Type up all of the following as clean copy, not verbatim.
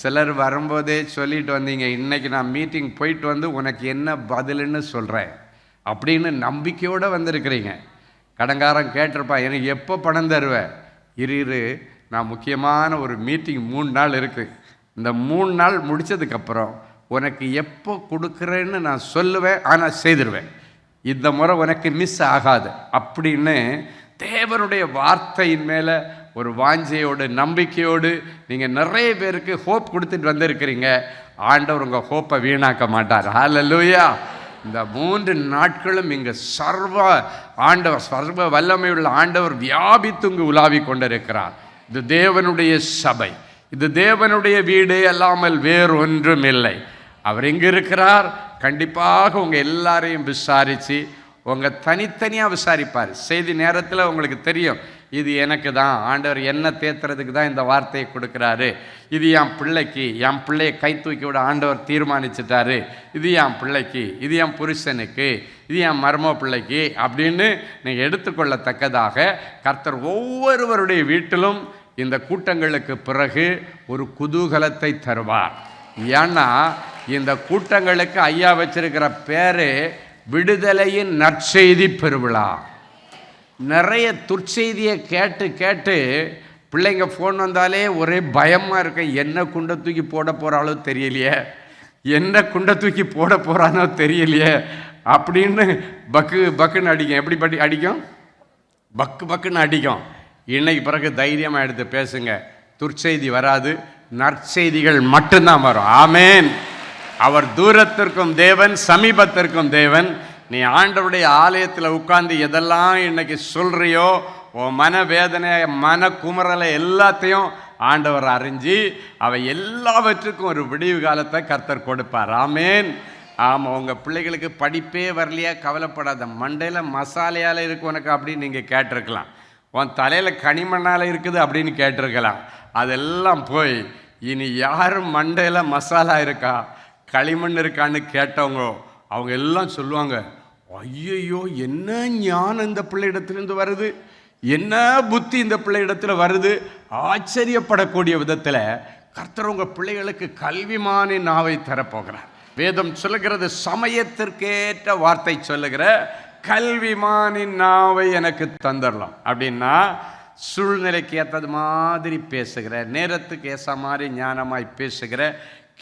சிலர் வரும்போதே சொல்லிட்டு வந்தீங்க, இன்னைக்கு நான் மீட்டிங் போயிட்டு வந்து உனக்கு என்ன பதிலுன்னு சொல்கிறேன் அப்படின்னு நம்பிக்கையோடு வந்திருக்கிறீங்க. கடங்காரன் கேட்டிருப்பா, எனக்கு எப்போ பணம் தருவேன்? இரு நான் முக்கியமான ஒரு மீட்டிங் 3 நாள் இருக்குது, இந்த 3 நாள் முடித்ததுக்கப்புறம் உனக்கு எப்போ கொடுக்குறேன்னு நான் சொல்லுவேன், ஆனால் செய்திருவேன், இந்த முறை உனக்கு மிஸ் ஆகாது அப்படின்னு தேவனுடைய வார்த்தையின் மேலே ஒரு வாஞ்சையோடு நம்பிக்கையோடு நீங்கள் நிறைய பேருக்கு ஹோப் கொடுத்துட்டு வந்திருக்கிறீங்க. ஆண்டவர் உங்கள் ஹோப்பை வீணாக்க மாட்டார். ஹல்லேலூயா. இந்த 3 நாட்களும் இங்கே சர்வ வல்லமையுள்ள ஆண்டவர் வியாபித்து இங்கு உலாவி கொண்டிருக்கிறார். இது தேவனுடைய சபை, இது தேவனுடைய வீடு அல்லாமல் வேறொன்றும் இல்லை. அவர் எங்கே இருக்கிறார்? கண்டிப்பாக உங்கள் எல்லாரையும் விசாரித்து உங்கள் தனித்தனியாக விசாரிப்பார். செய்தி நேரத்தில் உங்களுக்கு தெரியும், இது எனக்கு தான், ஆண்டவர் என்ன தேத்துறதுக்கு தான் இந்த வார்த்தையை கொடுக்குறாரு, இது என் பிள்ளைக்கு, என் பிள்ளையை கை தூக்கி விட ஆண்டவர் தீர்மானிச்சிட்டாரு, இது என் பிள்ளைக்கு, இது என் புருஷனுக்கு, இது என் மர்ம பிள்ளைக்கு அப்படின்னு நீங்கள் எடுத்துக்கொள்ளத்தக்கதாக கர்த்தர் ஒவ்வொருவருடைய வீட்டிலும் இந்த கூட்டங்களுக்கு பிறகு ஒரு குதூகலத்தை தருவார். ஏன்னா இந்த கூட்டங்களுக்கு ஐயா வச்சிருக்கிற பேரு விடுதலையின் நற்செய்தி பெருவிழா. நிறைய துர்ச்செய்தியை கேட்டு பிள்ளைங்க ஃபோன் வந்தாலே ஒரே பயமாக இருக்க, என்ன குண்டை தூக்கி போட போகிறாளோ தெரியலையே, என்ன குண்டை தூக்கி போட போகிறானோ தெரியலையே அப்படின்னு பக்குன்னு அடிக்கும். எப்படி அடிக்கும்? பக்குன்னு அடிக்கும். இன்னைக்கு பிறகு தைரியமாக எடுத்து பேசுங்க, துர்ச்செய்தி வராது, நற்செய்திகள் மட்டும்தான் வரும். ஆமேன். அவர் தூரத்திற்கும் தேவன், சமீபத்திற்கும் தேவன். நீ ஆண்டவருடைய ஆலயத்தில் உட்கார்ந்து எதெல்லாம் இன்னைக்கு சொல்றியோ, உன் மனவேதனை, மன குமரலை எல்லாத்தையும் ஆண்டவர் அறிஞ்சு அவை எல்லாவற்றுக்கும் ஒரு விடிவு காலத்தை கர்த்தர் கொடுப்பார். ஆமேன். ஆமாம், உங்கள் பிள்ளைகளுக்கு படிப்பே வரலையா, கவலைப்படாத, மண்டையில் மசாலையால் இருக்கு உனக்கு அப்படின்னு நீங்கள் கேட்டிருக்கலாம், உன் தலையில் கனிமண்ணால் இருக்குது அப்படின்னு கேட்டிருக்கலாம். அதெல்லாம் போய் இனி யாரும் மண்டையில் மசாலா இருக்கா, களிமண் இருக்கான்னு கேட்டவங்க அவங்க எல்லாம் சொல்லுவாங்க, ஐயோ என்ன ஞானம் இந்த பிள்ளை இடத்துலேருந்து வருது, என்ன புத்தி இந்த பிள்ளை இடத்துல வருது. ஆச்சரியப்படக்கூடிய விதத்தில் கர்த்தர் உங்கள் பிள்ளைகளுக்கு கல்விமானின் நாவை தரப்போகிறார். வேதம் சொல்லுகிறது, சமயத்திற்கேற்ற வார்த்தை சொல்லுகிற கல்விமானின் நாவை எனக்கு தந்துடலாம். அப்படின்னா சூழ்நிலைக்கு ஏற்றது மாதிரி பேசுகிற, நேரத்துக்கு ஏற்ற மாதிரி ஞானமாய் பேசுகிற,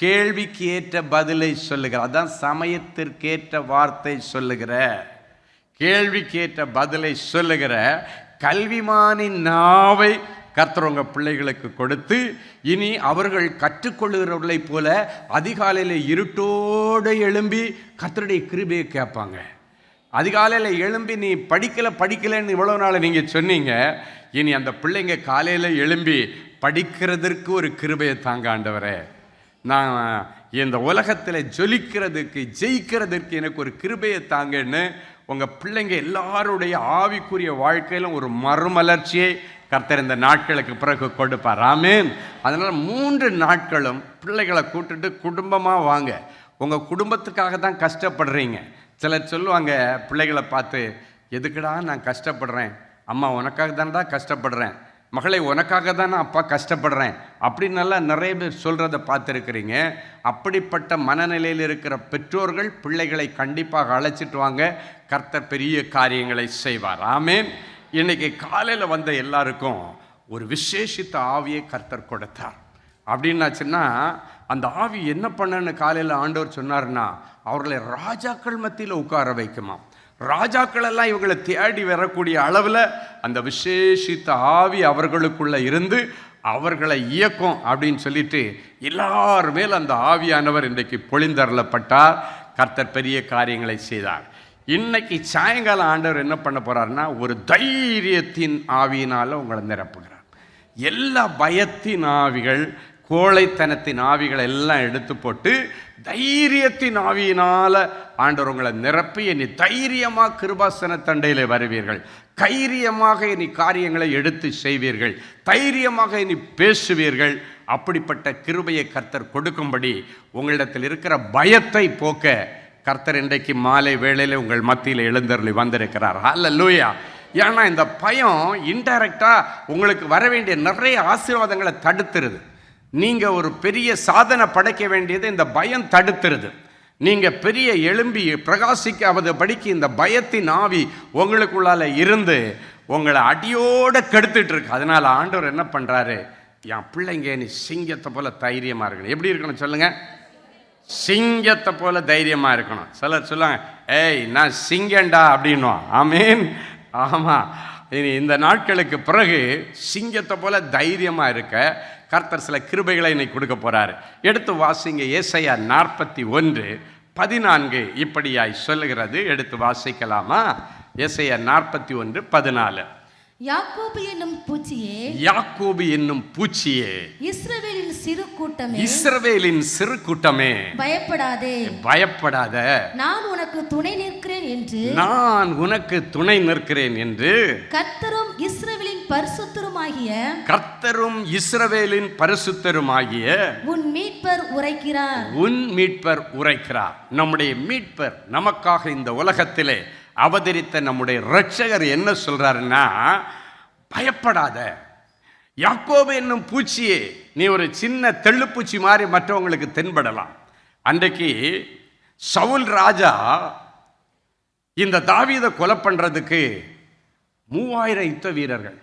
கேள்விக்கு ஏற்ற பதிலை சொல்லுகிற, அதான் சமயத்திற்கேற்ற வார்த்தை சொல்லுகிற, கேள்விக்கு ஏற்ற பதிலை சொல்லுகிற கல்விமானின் நாவை கர்த்தர் உங்கள் பிள்ளைகளுக்கு கொடுத்து, இனி அவர்கள் கற்றுக்கொள்ளுகிறவர்களை போல அதிகாலையில் இருட்டோடு எழும்பி கர்த்தருடைய கிருபையை கேட்பாங்க. அதிகாலையில் எழும்பி நீ படிக்கலைன்னு இவ்வளோ நாள் நீங்கள் சொன்னீங்க, இனி அந்த பிள்ளைங்க காலையில் எழும்பி படிக்கிறதற்கு ஒரு கிருபையை தாங்க ஆண்டவரே, நான் இந்த உலகத்தில் ஜொலிக்கிறதுக்கு, ஜெயிக்கிறதுக்கு எனக்கு ஒரு கிருபையை தாங்கன்னு உங்கள் பிள்ளைங்க எல்லாருடைய ஆவிக்குரிய வாழ்க்கையிலும் ஒரு மறுமலர்ச்சியை கர்த்தர் இந்த நாட்களுக்கு பிறகு கொடுப்பார். ஆமேன். அதனால் 3 நாட்களும் பிள்ளைகளை கூட்டுட்டு குடும்பமாக வாங்க. உங்கள் குடும்பத்துக்காக தான் கஷ்டப்படுறீங்க. சிலர் சொல்லுவாங்க பிள்ளைகளை பார்த்து, எதுக்குடா நான் கஷ்டப்படுறேன், அம்மா உனக்காக தான்டா கஷ்டப்படுறேன், மகளை உனக்காக தான் நான் அப்பா கஷ்டப்படுறேன் அப்படின்னெல்லாம் நிறைய பேர் சொல்கிறத பார்த்துருக்கிறீங்க. அப்படிப்பட்ட மனநிலையில் இருக்கிற பெற்றோர்கள் பிள்ளைகளை கண்டிப்பாக அழைச்சிட்டு வாங்க, கர்த்தர் பெரிய காரியங்களை செய்வார். ஆமேன். இன்னைக்கு காலையில் வந்த எல்லாருக்கும் ஒரு விசேஷித்த ஆவியை கர்த்தர் கொடுத்தார். அப்படின்னாச்சுன்னா அந்த ஆவி என்ன பண்ணன்னு காலையில் ஆண்டவர் சொன்னார்னா, அவர்களை ராஜாக்கள் மத்தியில் உட்கார வைக்குமா. ராஜாக்கள் எல்லாம் இவங்களை தேடி வரக்கூடிய அளவில் அந்த விசேஷித்த ஆவி அவர்களுக்குள்ள இருந்து அவர்களை இயக்கும் அப்படின்னு சொல்லிட்டு எல்லார் மேல் அந்த ஆவியானவர் இன்றைக்கு பொழிந்தருளப்பட்டார். கர்த்தர் பெரிய காரியங்களை செய்தார். இன்னைக்கு சாயங்காலம் ஆண்டவர் என்ன பண்ண போறாருன்னா, ஒரு தைரியத்தின் ஆவியினால் உங்களை நிரப்புகிறார். எல்லா பயத்தின் ஆவிகள், கோழைத்தனத்தின் ஆவிகளை எல்லாம் எடுத்து போட்டு தைரியத்தின் ஆவியினால் ஆண்டவர் உங்களை நிரப்பி இனி தைரியமாக கிருபாசன தண்டையில் வருவீர்கள், தைரியமாக இனி காரியங்களை எடுத்து செய்வீர்கள், தைரியமாக இனி பேசுவீர்கள். அப்படிப்பட்ட கிருபையை கர்த்தர் கொடுக்கும்படி உங்களிடத்தில் இருக்கிற பயத்தை போக்க கர்த்தர் இன்றைக்கு மாலை வேளையில் உங்கள் மத்தியில் எழுந்தருளி வந்திருக்கிறார். ஹல்லேலூயா. ஏன்னா இந்த பயம் இன்டைரக்டாக உங்களுக்கு வர வேண்டிய நிறைய ஆசீர்வாதங்களை தடுத்துருது. நீங்க ஒரு பெரிய சாதனை படைக்க வேண்டியது இந்த பயம் தடுத்துருது. நீங்க பெரிய எழும்பி பிரகாசிக்காவது படிக்க இந்த பயத்தின் ஆவி உங்களுக்குள்ளால இருந்து உங்களை அடியோட கெடுத்துட்டு இருக்கு. அதனால ஆண்டவர் என்ன பண்றாரு, என் பிள்ளைங்க நீ சிங்கத்தை போல தைரியமா இருக்கணும். எப்படி இருக்கணும் சொல்லுங்க? சிங்கத்தை போல தைரியமா இருக்கணும். சிலர் சொல்லுவாங்க, ஏய் நான் சிங்கண்டா அப்படின்னும். ஆமீன். ஆமா, இனி இந்த நாட்களுக்கு பிறகு சிங்கத்தை போல தைரியமா இருக்க கர்த்தர் சில கிருபைகளை இன்னைக்கு கொடுக்க போறாரு. எடுத்து வாசிங்க. ஏசாயா 41:14 இப்படியாய் சொல்லுகிறது. எடுத்து வாசிக்கலாமா? ஏசாயா 41:14. யாக்கோபு என்னும் பூச்சியே, யாக்கோபு என்னும் பூச்சியே, இஸ்ரவேலின் சிறு கூட்டமே, இஸ்ரவேலின் சிறு கூட்டமே, பயப்படாதே, பயப்படாத, நான் உனக்கு துணை நிற்கிறேன் என்று, நான் உனக்கு துணை நிற்கிறேன் என்று கர்த்தரும் இஸ்ரவேலின் பரிசுத்தருமாகிய, கர்த்தரும் இஸ்ரவேலின் பரிசுத்தருமாகிய உன் மீட்பர் உரைக்கிறார். உன் மீட்பர் உரைக்கிறார். நம்முடைய மீட்பர் நமக்காக இந்த உலகத்திலே அவதரித்த நம்முடைய இரட்சகர் என்ன சொல்றாருன்னா, பயப்படாத யாக்கோபு என்னும் பூச்சியே, நீ ஒரு சின்ன தெள்ளுப்பூச்சி மாதிரி மற்றவங்களுக்கு தென்படலாம். அன்றைக்கு சவுல் ராஜா இந்த தாவீதை கொலை பண்றதுக்கு 3000 யுத்த வீரர்கள்.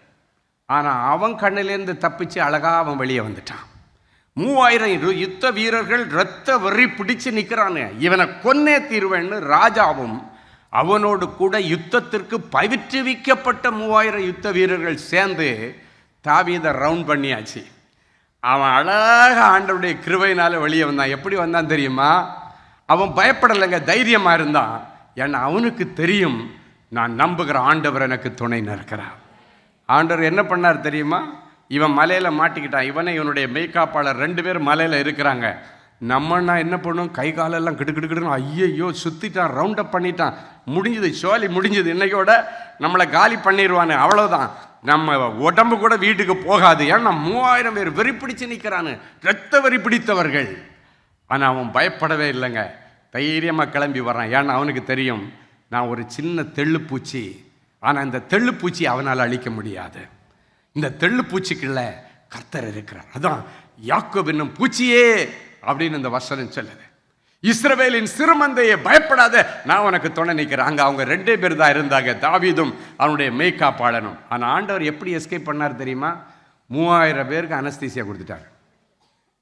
ஆனா அவன் கண்ணிலேருந்து தப்பிச்சு அழகா அவன் வெளியே வந்துட்டான். 3000 யுத்த வீரர்கள் இரத்த வெறி பிடிச்சு நிற்கிறானு, இவனை கொன்னே தீர்வேன்னு ராஜாவும் அவனோடு கூட யுத்தத்திற்கு பயிற்றுவிக்கப்பட்ட 3000 யுத்த வீரர்கள் சேர்ந்து தாவீதை ரவுண்ட் பண்ணியாச்சு. அவன் அழகாக ஆண்டவருடைய கிருபையினால வெளியே வந்தான். எப்படி வந்தான் தெரியுமா? அவன் பயப்படலைங்க, தைரியமாக இருந்தான். ஏன்னா அவனுக்கு தெரியும், நான் நம்புகிற ஆண்டவர் எனக்கு துணை நிற்கிறார். ஆண்டவர் என்ன பண்ணார் தெரியுமா? இவன் மலையில் மாட்டிக்கிட்டான். இவனை இவனுடைய மெய்காப்பாளர் 2 பேர் மலையில் இருக்கிறாங்க. நம்மன்னா என்ன பண்ணும், கை காலெல்லாம் கிடுக்கிடுக்கிடுன்னு ஐயோ சுற்றிட்டான், ரவுண்ட் அப் பண்ணிட்டான், முடிஞ்சது, சோலி முடிஞ்சது, இன்னைக்கோட நம்மளை காலி பண்ணிடுவானு, அவ்வளோதான், நம்ம உடம்பு கூட வீட்டுக்கு போகாது. ஏன்னா 3000 பேர் வெறி பிடிச்சு நிற்கிறானு, இரத்த வெறி பிடித்தவர்கள். ஆனால் அவன் பயப்படவே இல்லைங்க, தைரியமாக கிளம்பி வரான். ஏன்னா அவனுக்கு தெரியும், நான் ஒரு சின்ன தெள்ளுப்பூச்சி, ஆனால் இந்த தெள்ளுப்பூச்சி அவனால் அழிக்க முடியாது. இந்த தெள்ளுப்பூச்சிக்குள்ள கர்த்தர் இருக்கிறார். அதான் யாக்கோபு என்னும் பூச்சியே அப்படின்னு இந்த வசனம் சொல்லுது. இஸ்ரவேலின் சிறுமந்தையை பயப்படாத, நான் உனக்கு துணை நிற்கிறேன். அங்கே அவங்க 2 பேர் தான் இருந்தாங்க, தாவீதும் அவனுடைய மெய்காப்பாளனும். ஆனால் ஆண்டவர் எப்படி எஸ்கேப் பண்ணார் தெரியுமா? 3000 பேருக்கு அனஸ்தீசியா கொடுத்துட்டாங்க.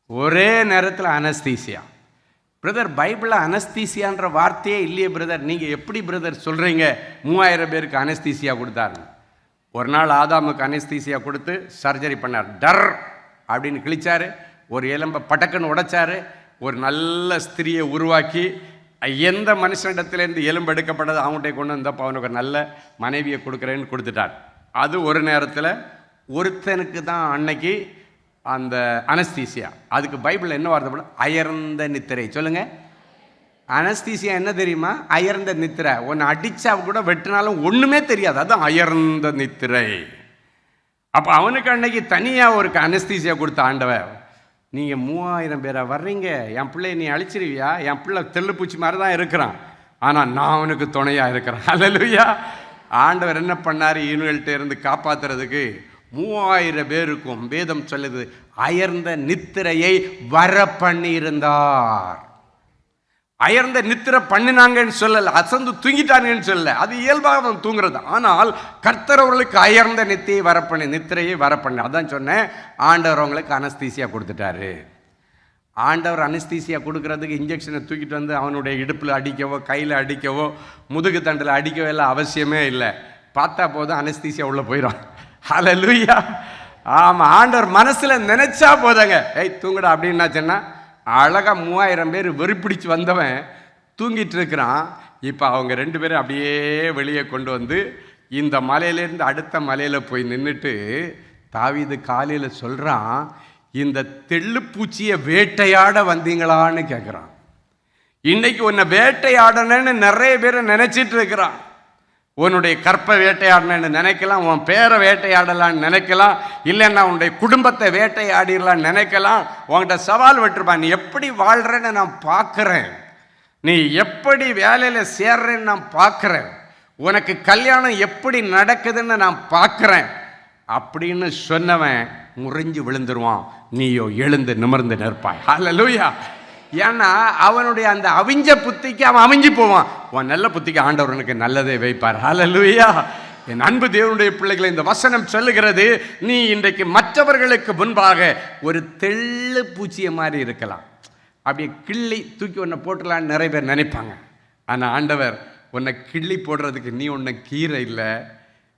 ஒரே நேரத்தில் அனஸ்தீசியா. பிரதர், பைபிளில் அனஸ்தீசியான்ற வார்த்தையே இல்லையே பிரதர், நீங்கள் எப்படி பிரதர் சொல்கிறீங்க 3000 பேருக்கு அனஸ்தீசியா கொடுத்தாருன்னு? ஒரு நாள் ஆதாமுக்கு அனஸ்தீசியா கொடுத்து சர்ஜரி பண்ணார். டர் அப்படின்னு கிழிச்சாரு, ஒரு எலும்பை பட்டக்குன்னு உடைச்சாரு, ஒரு நல்ல ஸ்திரியை உருவாக்கி எந்த மனுஷனிடத்துலேருந்து எலும்பு எடுக்கப்பட்டது அவங்கள்ட்ட கொண்டு வந்தப்போ அவனுக்கு ஒரு நல்ல மனைவியை கொடுக்குறேன்னு கொடுத்துட்டார். அது ஒரு நேரத்தில் ஒருத்தனுக்கு தான் அன்னைக்கு அந்த அனஸ்தீசியா. அதுக்கு பைபிளில் என்ன வார்த்தை போட, அயர்ந்த நித்திரை. சொல்லுங்க, அனஸ்தீசியா என்ன தெரியுமா? அயர்ந்த நித்திரை. ஒன்று அடித்தா கூட வெட்டினாலும் ஒன்றுமே தெரியாது, அதுதான் அயர்ந்த நித்திரை. அப்போ அவனுக்கு அன்னைக்கு தனியாக ஒரு அனஸ்தீசியா கொடுத்த ஆண்டவர், நீங்கள் 3000 பேரை வர்றீங்க, என் பிள்ளைய நீ அழிச்சிருவியா? என் பிள்ளை தெள்ளுப்பூச்சி மாதிரி தான் இருக்கிறான், ஆனால் நான் அவனுக்கு துணையாக இருக்கிறேன். அல்லேலூயா. ஆண்டவர் என்ன பண்ணார், இவங்கள்ட்ட இருந்து காப்பாற்றுறதுக்கு 3000 பேருக்கும் வேதம் சொல்லுது அயர்ந்த நித்திரையை வர பண்ணி இருந்தார். அயர்ந்த நித்திரை பண்ணினாங்கன்னு சொல்லல, அசந்து தூங்கிட்டாங்கன்னு சொல்லல, அது இயல்பாக அவன் தூங்குறது. ஆனால் கர்த்தர் அவர்களுக்கு அயர்ந்த நித்திரையை வரப்பண்ணி. அதான் சொன்னேன், ஆண்டவர் அவங்களுக்கு அனஸ்தீசியா கொடுத்துட்டாரு. ஆண்டவர் அனஸ்தீசியா கொடுக்கறதுக்கு இன்ஜெக்ஷனை தூக்கிட்டு வந்து அவனுடைய இடுப்பில் அடிக்கவோ கையில் அடிக்கவோ முதுகு தண்டில் அடிக்கவோ எல்லாம் அவசியமே இல்லை. பார்த்தா போதும் அனஸ்தீசியா உள்ளே போயிடும். ஹல்லேலூயா. ஆமாம், ஆண்டவர் மனசில் நினைச்சா போதாங்க, ஏய் தூங்குடா அப்படின்னா சொன்னா அழகாக 3000 பேர் வெறிப்பிடிச்சு வந்தவன் தூங்கிட்டு இருக்கிறான். இப்போ அவங்க 2 பேரும் அப்படியே வெளியே கொண்டு வந்து இந்த மலையிலேருந்து அடுத்த மலையில் போய் நின்றுட்டு தாவீது காலையில் சொல்கிறான், இந்த தெள்ளுப்பூச்சியை வேட்டையாட வந்தீங்களான்னு கேட்குறான். இன்னைக்கு உன்னை வேட்டையாடணுன்னு நிறைய பேரை நினச்சிட்டு இருக்கிறான். உன்னுடைய கற்பை வேட்டையாடணுன்னு நினைக்கலாம், உன் பேரை வேட்டையாடலான்னு நினைக்கலாம், இல்லைன்னா உன்னுடைய குடும்பத்தை வேட்டையாடிடலான்னு நினைக்கலாம். உன்கிட்ட சவால் விட்டுருப்பான், நீ எப்படி வாழ்கிறேன்னு நான் பார்க்குறேன், நீ எப்படி வேலையில் சேர்றேன்னு நான் பார்க்குறேன், உனக்கு கல்யாணம் எப்படி நடக்குதுன்னு நான் பார்க்குறேன். அப்படின்னு சொன்னவன் முறிஞ்சு விழுந்துருவான், நீயோ எழுந்து நிமிர்ந்து நிற்பாய். ஹல்லேலூயா. ஏன்னா அவனுடைய அந்த அவிஞ்ச புத்திக்கு அவன் அவிஞ்சு போவான். உன் நல்ல புத்திக்கு ஆண்டவனுக்கு நல்லதை வைப்பார். ஹல்லேலூயா. என் அன்பு தேவனுடைய பிள்ளைகளை, இந்த வசனம் சொல்லுகிறது, நீ இன்றைக்கு மற்றவர்களுக்கு முன்பாக ஒரு தெள்ளு பூச்சிய மாதிரி இருக்கலாம். அப்படியே கிள்ளி தூக்கி உன்னை போட்டுலான்னு நிறைய பேர் நினைப்பாங்க. ஆனால் ஆண்டவர் உன்னை கிள்ளி போடுறதுக்கு நீ ஒன்று கீரை இல்லை,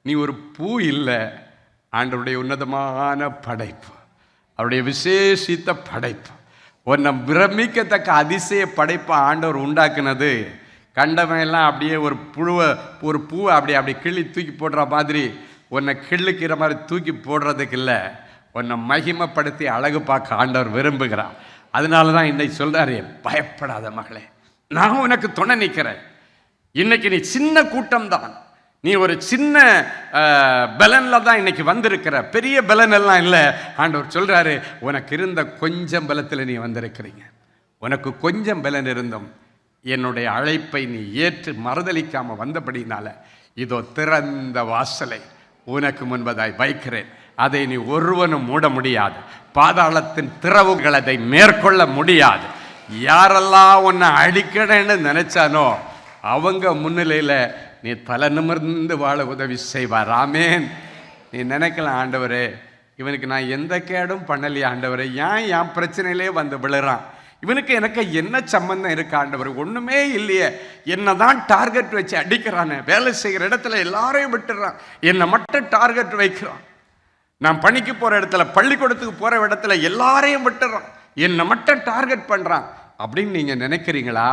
நீ ஒரு பூ இல்லை. ஆண்டவருடைய உன்னதமான படைப்பு, அவருடைய விசேஷித்த படைப்பு, உன்னை பிரமிக்கத்தக்க அதிசய படைப்பை ஆண்டவர் உண்டாக்குனது. கண்டவெல்லாம் அப்படியே ஒரு பூவை அப்படி கிள்ளி தூக்கி போடுற மாதிரி, உன்னை கிள்ளுக்கிற மாதிரி தூக்கி போடுறதுக்கு இல்லை, உன்னை மகிமைப்படுத்தி அழகு பார்க்க ஆண்டவர் விரும்புகிறார். அதனால தான் இன்னைக்கு சொல்கிறாரு, பயப்படாத மகளே, நான் உனக்கு துணை நிற்கிறேன். இன்னைக்கு நீ சின்ன கூட்டம்தான், நீ ஒரு சின்ன பலனில் தான் இன்னைக்கு வந்திருக்கிற, பெரிய பலன் எல்லாம் இல்லை. ஆண்டவர் சொல்கிறாரு, உனக்கு இருந்த கொஞ்சம் பலத்தில் நீ வந்திருக்கிறீங்க. உனக்கு கொஞ்சம் பலன் இருந்தும் என்னுடைய அழைப்பை நீ ஏற்று மறுதளிக்காமல் வந்தபடினால இதோ திறந்த வாசலை உனக்கு முன்பதாய் வைக்கிறேன். அதை நீ ஒருவனும் மூட முடியாது. பாதாளத்தின் திறவுகள் அதை மேற்கொள்ள முடியாது. யாரெல்லாம் உன்னை அடிக்கணும்னு நினைச்சானோ அவங்க முன்னிலையில் நீ தலை நிமிர்ந்து வாழ உதவி செய்வார். ஆமேன். நீ நினைக்கலாம், ஆண்டவரே இவனுக்கு நான் எந்த கேடும் பண்ணலையே ஆண்டவரே, ஏன் என் பிரச்சனையிலே வந்து விழுறான், இவனுக்கு எனக்கு என்ன சம்பந்தம் இருக்கு ஆண்டவர், ஒன்றுமே இல்லையே, என்ன தான் டார்கெட் வச்சு அடிக்கிறானே, வேலை செய்கிற இடத்துல எல்லாரையும் விட்டுறான், என்னை மட்டும் டார்கெட் வைக்கிறான், நான் பணிக்கு போகிற இடத்துல பள்ளிக்கூடத்துக்கு போகிற இடத்துல எல்லாரையும் விட்டுறான், என்னை மட்டும் டார்கெட் பண்ணுறான் அப்படின்னு நீங்கள் நினைக்கிறீங்களா?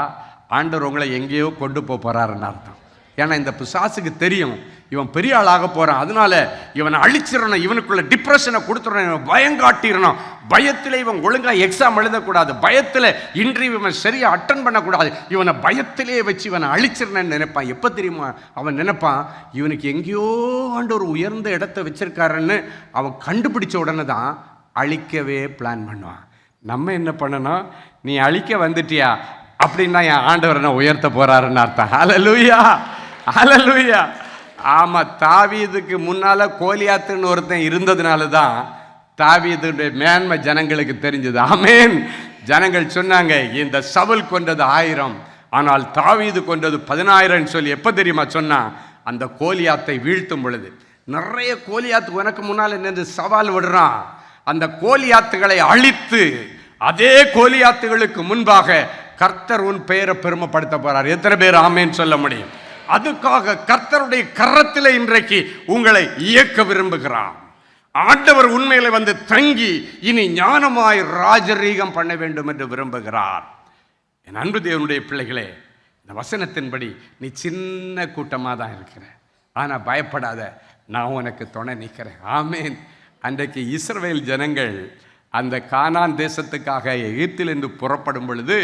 ஆண்டவர் உங்களை எங்கேயோ கொண்டு போகிறாருன்னு அர்த்தம். ஏன்னா இந்த பிசாசுக்கு தெரியும் இவன் பெரிய ஆளாக போகிறான், அதனால இவனை அழிச்சிடணும், இவனுக்குள்ள டிப்ரெஷனை கொடுத்துடணும், இவன் பயம் காட்டிடணும், பயத்தில் இவன் ஒழுங்காக எக்ஸாம் எழுதக்கூடாது, பயத்தில் இன்டர்வியூ இவன் சரியாக அட்டன் பண்ணக்கூடாது, இவனை பயத்திலே வச்சு இவனை அழிச்சிடணும்னு நினைப்பான். எப்போ தெரியுமா அவன் நினைப்பான், இவனுக்கு எங்கேயோ ஆண்டவர் உயர்ந்த இடத்த வச்சிருக்காருன்னு அவன் கண்டுபிடிச்ச உடனே தான் அழிக்கவே பிளான் பண்ணுவான். நம்ம என்ன பண்ணணும், நீ அழிக்க வந்துட்டியா அப்படின்னா என் ஆண்டவர் என்ன உயர்த்த போறாருன்னு அர்த்தம். ஹல்லேலூயா, ஹல்லேலூயா. ஆமாம், தாவீதுக்கு முன்னால் கோலியாத்துன்னு ஒருத்தன் இருந்ததுனால தான் தாவீதுடைய மேன்மை ஜனங்களுக்கு தெரிஞ்சது. ஆமேன். ஜனங்கள் சொன்னாங்க, இந்த சவுல் கொண்டது 1000, ஆனால் தாவீது கொண்டது 10,000 சொல்லி எப்போ தெரியுமா சொன்னான், அந்த கோலியாத்தை வீழ்த்தும் பொழுது. நிறைய கோலியாத்து உனக்கு முன்னால் நின்று சவால் விடுறான், அந்த கோலியாத்துகளை அழித்து அதே கோலியாத்துகளுக்கு முன்பாக கர்த்தர் உன் பெயரை பெருமைப்படுத்த போறார். எத்தனை பேர் ஆமேன்னு சொல்ல முடியும்? அதுக்காக கர்த்தருடைய கரத்தில் இன்றைக்கு உங்களை இயக்க விரும்புகிறார். ஆண்டவர் உண்மையில வந்து தங்கி இனி ஞானமாய் ராஜரீகம் பண்ண வேண்டும் என்று விரும்புகிறார். என் அன்பு தேவனுடைய பிள்ளைகளே, இந்த வசனத்தின்படி நீ சின்ன கூட்டமாக தான் இருக்கிற, ஆனால் பயப்படாத, நான் உனக்கு துணை நிற்கிறேன். ஆமேன். அன்றைக்கு இஸ்ரவேல் ஜனங்கள் அந்த கானான் தேசத்துக்காக எகிப்திலிருந்து புறப்படும் பொழுது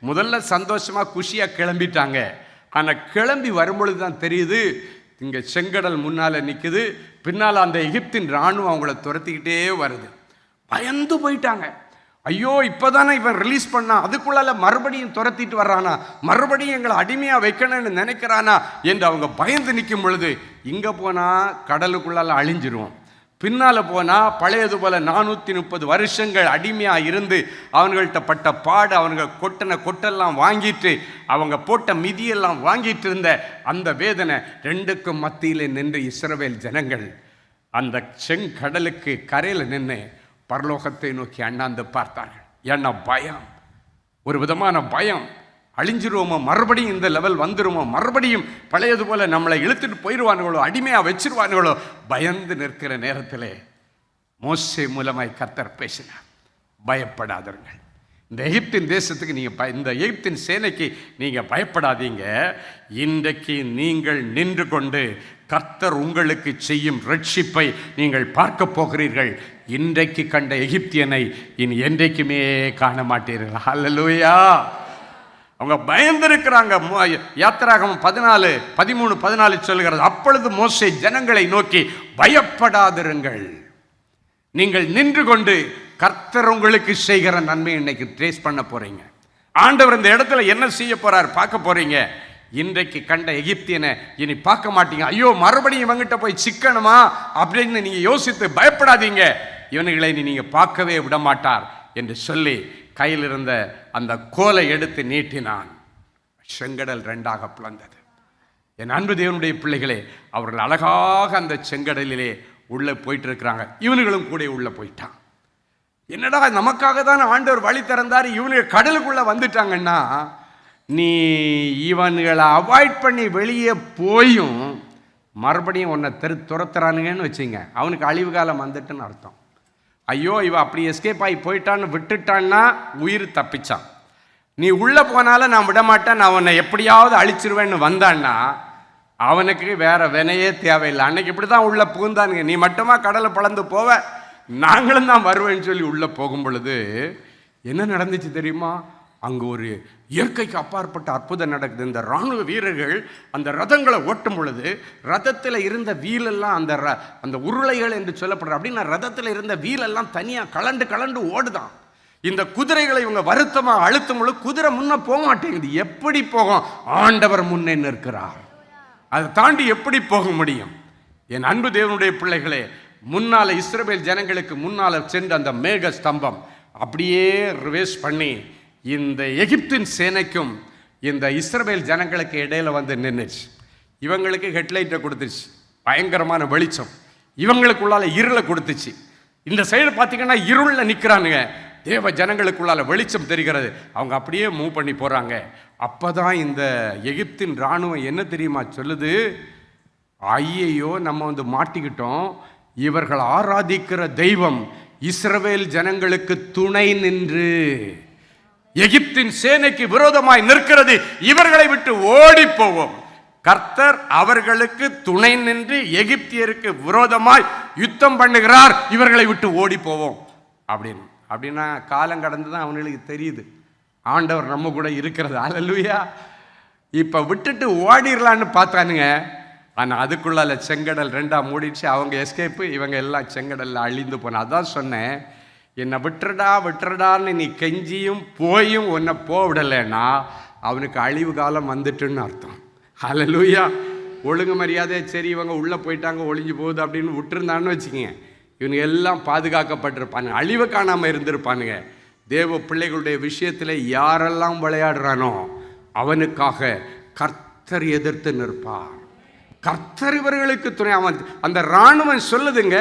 முதல்ல சந்தோஷமாக குஷியாக கிளம்பிட்டாங்க. ஆனால் கிளம்பி வரும்பொழுது தான் தெரியுது, இங்கே செங்கடல் முன்னால் நிற்குது, பின்னால் அந்த எகிப்தின் இராணுவம் அவங்கள துரத்திக்கிட்டே வருது. பயந்து போயிட்டாங்க. ஐயோ, இப்போ தானே இவன் ரிலீஸ் பண்ணான், அதுக்குள்ளால மறுபடியும் துரத்திட்டு வர்றானா, மறுபடியும் எங்களை அடிமையாக வைக்கணும்னு நினைக்கிறானா என்று அவங்க பயந்து நிற்கும் பொழுது, இங்கே போனால் கடலுக்குள்ளால அழிஞ்சிருவோம், பின்னால் போனால் பழையது போல் 430 வருஷங்கள் அடிமையாக இருந்து அவங்கள்ட்ட பட்ட பாடு, அவங்க கொட்டெல்லாம் வாங்கிட்டு அவங்க போட்ட மிதியெல்லாம் வாங்கிட்டு இருந்த அந்த வேதனை ரெண்டுக்கும் மத்தியில் நின்று இஸ்ரவேல் ஜனங்கள் அந்த செங்கடலுக்கு கரையில் நின்று பரலோகத்தை நோக்கி அண்ணாந்து பார்த்தார்கள். ஏன்னா பயம், ஒரு விதமான பயம், அழிஞ்சிருவோமோ, மறுபடியும் இந்த லெவல் வந்துருமோ, மறுபடியும் பழையது போல நம்மளை இழுத்துட்டு போயிடுவானுங்களோ, அடிமையாக வச்சிருவானுங்களோ, பயந்து நிற்கிற நேரத்தில் மோசே மூலமாய் கர்த்தர் பேசினார், பயப்படாதீர்கள், இந்த எகிப்தின் தேசத்துக்கு நீங்கள் இந்த எகிப்தின் சேனைக்கு நீங்கள் பயப்படாதீங்க, இன்றைக்கு நீங்கள் நின்று கொண்டு கர்த்தர் உங்களுக்கு செய்யும் ரட்சிப்பை நீங்கள் பார்க்க போகிறீர்கள். இன்றைக்கு கண்ட எகிப்தியனை இனி என்றைக்குமே காண மாட்டீர்கள். ஹல்லேலூயா. அவங்க பயந்திருக்கிறாங்க. யாத்திராகமம் 13:14 சொல்கிறது, அப்பொழுது மோசே ஜனங்களை நோக்கி, பயப்படாதிருங்கள், நீங்கள் நின்று கொண்டு கர்த்தர் உங்களுக்கு செய்கிற நன்மை இன்னைக்கு ட்ரேஸ் பண்ண போறீங்க. ஆண்டவர் இந்த இடத்துல என்ன செய்ய போறார் பார்க்க போறீங்க. இன்றைக்கு கண்ட எகிப்தியனை இனி பார்க்க மாட்டீங்க. ஐயோ, மறுபடியும் இவங்கிட்ட போய் சிக்கணுமா அப்படின்னு நீங்க யோசித்து பயப்படாதீங்க. இவனுகளை நீங்க பார்க்கவே விட மாட்டார் என்று சொல்லி கையில் இருந்த அந்த கோலை எடுத்து நீட்டினான். செங்கடல் 2ஆக பிளந்தது. என் அன்பு தேவனுடைய பிள்ளைகளே, அவர்கள் அழகாக அந்த செங்கடலிலே உள்ளே போயிட்டு இருக்கிறாங்க. இவனுங்களும் கூட உள்ளே போயிட்டான். என்னடா, நமக்காக தான் ஆண்டவர் வழி திறந்தார், இவனுங்க கடலுக்குள்ளே வந்துட்டாங்கன்னா, நீ இவன்களை அவாய்ட் பண்ணி வெளியே போயும் மறுபடியும் உன்னை துரத்துறானுங்கன்னு வச்சுங்க, அவனுக்கு அழிவு காலம் வந்துட்டுன்னு அர்த்தம். ஐயோ, இவன் அப்படி எஸ்கேப் ஆகி போயிட்டான்னு விட்டுட்டான்னா உயிர் தப்பிச்சான். நீ உள்ளே போனாலும் நான் விடமாட்டேன், நான் உன்னை எப்படியாவது அழிச்சிருவேன்னு வந்தான்னா அவனுக்கு வேற வினையே தேவையில்லை. அன்னைக்கு இப்படி தான் உள்ளே புகுந்தானுங்க. நீ மட்டுமா கடலை பழந்து போவ, நாங்களும் தான் வருவேன்னு சொல்லி உள்ளே போகும் பொழுது என்ன நடந்துச்சு தெரியுமா? அங்கே ஒரு இயற்கைக்கு அப்பாற்பட்ட அற்புதம் நடக்குது. இந்த இராணுவ வீரர்கள் அந்த ரதங்களை ஓட்டும் பொழுது ரதத்தில் இருந்த வீலெல்லாம் அந்த உருளைகள் என்று சொல்லப்படுற அப்படின்னா ரதத்தில் இருந்த வீலெல்லாம் தனியாக கலண்டு ஓடுதான். இந்த குதிரைகளை இவங்க வருத்தமாக அழுத்தும் பொழுது குதிரை முன்ன போக மாட்டேங்குது. எப்படி போகும்? ஆண்டவர் முன்னே நிற்கிறார். அதை தாண்டி எப்படி போக முடியும்? என் அன்பு தேவனுடைய பிள்ளைகளே, முன்னால இஸ்ரவேல் ஜனங்களுக்கு முன்னால சென்று அந்த மேக ஸ்தம்பம் அப்படியே ரிவேஸ் பண்ணி இந்த எகிப்தின் சேனைக்கும் இந்த இஸ்ரவேல் ஜனங்களுக்கு இடையில வந்து நின்றுச்சு. இவங்களுக்கு ஹெட்லைட்டை கொடுத்துச்சு, பயங்கரமான வெளிச்சம். இவங்களுக்குள்ளால இருளை கொடுத்துச்சு. இந்த சைடு பார்த்தீங்கன்னா இருளில் நிற்கிறானுங்க, தேவ ஜனங்களுக்குள்ளால வெளிச்சம் தெரிகிறது. அவங்க அப்படியே மூவ் பண்ணி போகிறாங்க. அப்போ தான் இந்த எகிப்தின் இராணுவம் என்ன தெரியுமா சொல்லுது? ஐயையோ, நம்ம வந்து மாட்டிக்கிட்டோம். இவர்கள் ஆராதிக்கிற தெய்வம் இஸ்ரவேல் ஜனங்களுக்கு துணை நின்று எகிப்தின் சேனைக்கு விரோதமாய் நிற்கிறது. இவர்களை விட்டு ஓடி போவோம். கர்த்தர் அவர்களுக்கு துணை நின்று எகிப்தியருக்கு விரோதமாய் யுத்தம் பண்ணுகிறார், இவர்களை விட்டு ஓடி போவோம் அப்படின்னா காலம் கடந்து தான் அவங்களுக்கு தெரியுது ஆண்டவர் நம்ம கூட இருக்கிறது. அல்லேலூயா. இப்போ விட்டுட்டு ஓடிடலான்னு பார்த்தானுங்க. ஆனால் அதுக்குள்ளால செங்கடல் 2ஆக மூடிடுச்சு. அவங்க எஸ்கேப்பு, இவங்க எல்லாம் செங்கடலில் அழிந்து போன. அதான் சொன்னேன், என்னை விட்டுறடான்னு நீ கெஞ்சியும் போயும் உன்னை விடலைன்னா அவனுக்கு அழிவு காலம் வந்துட்டுன்னு அர்த்தம். அல்லேலூயா. ஒழுங்கு மரியாதை சரி இவங்க உள்ளே போயிட்டாங்க, ஒளிஞ்சு போகுது அப்படின்னு விட்டுருந்தான்னு வச்சுக்கோங்க, இவனுங்க எல்லாம் பாதுகாக்கப்பட்டிருப்பானுங்க, அழிவு காணாமல் இருந்திருப்பானுங்க. தேவ பிள்ளைகளுடைய விஷயத்தில் யாரெல்லாம் விளையாடுறானோ அவனுக்காக கர்த்தர் எதிர்த்து நிற்பார். கர்த்தர் இவர்களுக்கு துணை. அவன் அந்த இராணுவம் சொல்லுதுங்க,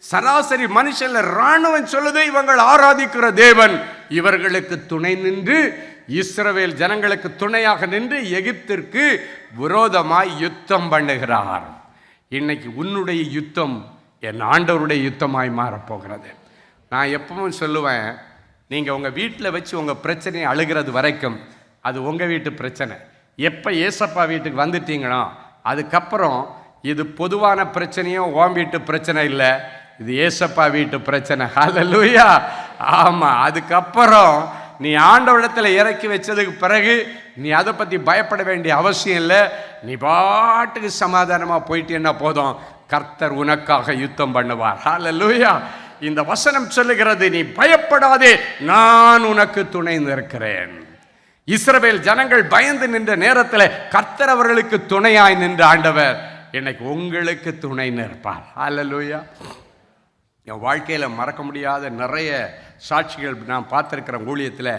சராசரி மனுஷன்ல இராணுவம் சொல்லுது, இவங்கள் ஆராதிக்கிற தேவன் இவர்களுக்கு துணை நின்று இஸ்ரவேல் ஜனங்களுக்கு துணையாக நின்று எகிப்திற்கு விரோதமாய் யுத்தம் பண்ணுகிறார். இன்னைக்கு உன்னுடைய யுத்தம் என் ஆண்டவருடைய யுத்தமாய் மாறப்போகிறது. நான் எப்பவும் சொல்லுவேன், நீங்கள் உங்கள் வீட்டில் வச்சு உங்கள் பிரச்சனையை அழுகிறது வரைக்கும் அது உங்கள் வீட்டு பிரச்சனை. எப்போ ஏசப்பா வீட்டுக்கு வந்துட்டீங்களோ அதுக்கப்புறம் இது பொதுவான பிரச்சனையோ உன் வீட்டு பிரச்சனை இல்லை, இது ஏசப்பா வீட்டு பிரச்சனை. ஹல்லேலூயா. ஆமாம், அதுக்கப்புறம் நீ ஆண்டவரிடத்தில் இறக்கி வச்சதுக்கு பிறகு நீ அதை பற்றி பயப்பட வேண்டிய அவசியம் இல்லை. நீ பாட்டுக்கு சமாதானமாக போயிட்டேன்னா போதும், கர்த்தர் உனக்காக யுத்தம் பண்ணுவார். ஹல்லேலூயா. இந்த வசனம் சொல்லுகிறது, நீ பயப்படாதே, நான் உனக்கு துணை நிற்கிறேன். இஸ்ரவேல் ஜனங்கள் பயந்து நின்ற நேரத்தில் கர்த்தர் அவர்களுக்கு துணையாய் நின்ற ஆண்டவர் இன்னைக்கு உங்களுக்கு துணை நிற்பார். ஹல்லேலூயா. என் வாழ்க்கையில் மறக்க முடியாத நிறைய சாட்சிகள் நான் பார்த்துருக்கிற ஊழியத்தில்.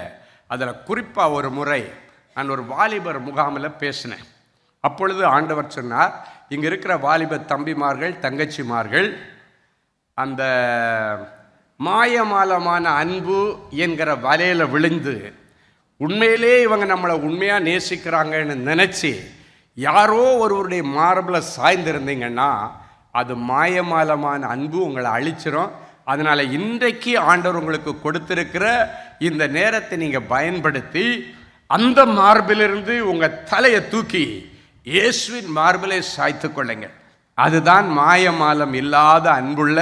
அதில் குறிப்பாக ஒரு முறை நான் ஒரு வாலிபர் முகாமில் பேசினேன். அப்பொழுது ஆண்டவர் சொன்னார், இங்கே இருக்கிற வாலிப தம்பிமார்கள் தங்கச்சிமார்கள் அந்த மாயமாலமான அன்பு என்கிற வலையில் விழுந்து உண்மையிலே இவங்க நம்மளை உண்மையாக நேசிக்கிறாங்கன்னு நினச்சி யாரோ ஒருவருடைய மார்பில் சாய்ந்திருந்தீங்கன்னா அது மாயமாலமான அன்பு உங்களை அழிச்சிரும். அதனால் இன்றைக்கு ஆண்டவர் உங்களுக்கு கொடுத்திருக்கிற இந்த நேரத்தை நீங்கள் பயன்படுத்தி அந்த மார்பிலிருந்து உங்கள் தலையை தூக்கி இயேசுவின் மார்பிலை சாய்த்து கொள்ளுங்கள். அதுதான் மாயமாலம் இல்லாத அன்புள்ள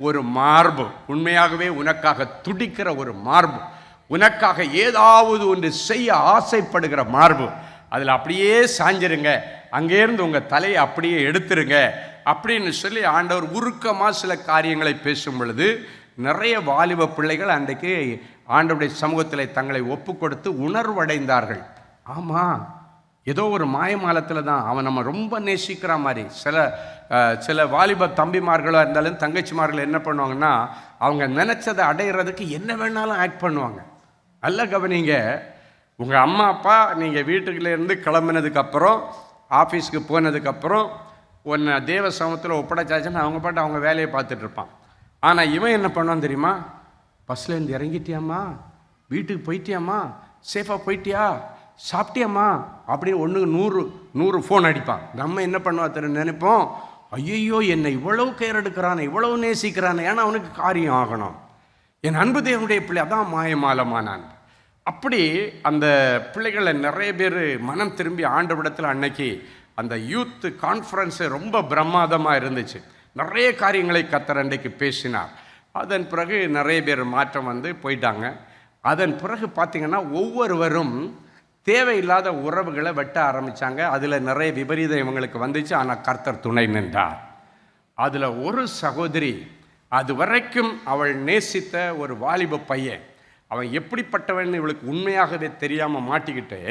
ஒரு மார்பு, உண்மையாகவே உனக்காக துடிக்கிற ஒரு மார்பு, உனக்காக ஏதாவது ஒன்று செய்ய ஆசைப்படுகிற மார்பு. அதில் அப்படியே சாஞ்சிருங்க, அங்கேருந்து உங்கள் தலையை அப்படியே எடுத்துருங்க அப்படின்னு சொல்லி ஆண்டவர் உருக்கமாக சில காரியங்களை பேசும் பொழுது நிறைய வாலிப பிள்ளைகள் அன்றைக்கு ஆண்டவருடைய சமூகத்தில் தங்களை ஒப்பு கொடுத்து உணர்வடைந்தார்கள். ஆமாம், ஏதோ ஒரு மாயமாலத்தில் தான் அவன் நம்ம ரொம்ப நேசிக்கிற மாதிரி. சில வாலிப தம்பிமார்களாக இருந்தாலும் தங்கச்சிமார்கள் என்ன பண்ணுவாங்கன்னா, அவங்க நினச்சதை அடையிறதுக்கு என்ன வேணாலும் ஆக்ட் பண்ணுவாங்க. நல்ல கவனிங்க, உங்கள் அம்மா அப்பா நீங்கள் வீட்டுக்குள்ளேருந்து கிளம்புனதுக்கப்புறம் ஆஃபீஸ்க்கு போனதுக்கப்புறம் ஒன்று தேவ சமூகத்தில் ஒப்படைச்சாச்சுன்னு அவங்க பாட்டு அவங்க வேலையை பார்த்துட்ருப்பான். ஆனால் இவன் என்ன பண்ணுவான் தெரியுமா? பஸ்லேருந்து இறங்கிட்டியாம்மா, வீட்டுக்கு போயிட்டியாம்மா, சேஃபாக போயிட்டியா, சாப்பிட்டியாம்மா அப்படின்னு 100 ஃபோன் அடிப்பான். நம்ம என்ன பண்ணுவா நினைப்போம், ஐயோ என்னை இவ்வளவு கேர் எடுக்கிறானே, இவ்வளவு நேசிக்கிறானே, ஏன்னா அவனுக்கு காரியம் ஆகணும். என் அன்பு தேவனுடைய பிள்ளை அதான் மாயமாலமானான். அப்படி அந்த பிள்ளைகளை நிறைய பேர் மனம் திரும்பி ஆண்டவிடத்தில் அன்னைக்கு அந்த யூத் கான்ஃபரன்ஸு ரொம்ப பிரமாதமாக இருந்துச்சு. நிறைய காரியங்களை கர்த்தர் அன்றைக்கு பேசினார். அதன் பிறகு நிறைய பேர் மாற்றம் வந்து போயிட்டாங்க. அதன் பிறகு பார்த்திங்கன்னா ஒவ்வொருவரும் தேவையில்லாத உறவுகளை வெட்ட ஆரம்பித்தாங்க. அதில் நிறைய விபரீதம் இவங்களுக்கு வந்துச்சு. ஆனால் கர்த்தர் துணை நின்றார். அதில் ஒரு சகோதரி, அது வரைக்கும் அவள் நேசித்த ஒரு வாலிப பையன், அவன் எப்படிப்பட்டவன் இவளுக்கு உண்மையாகவே தெரியாமல் மாட்டிக்கிட்டு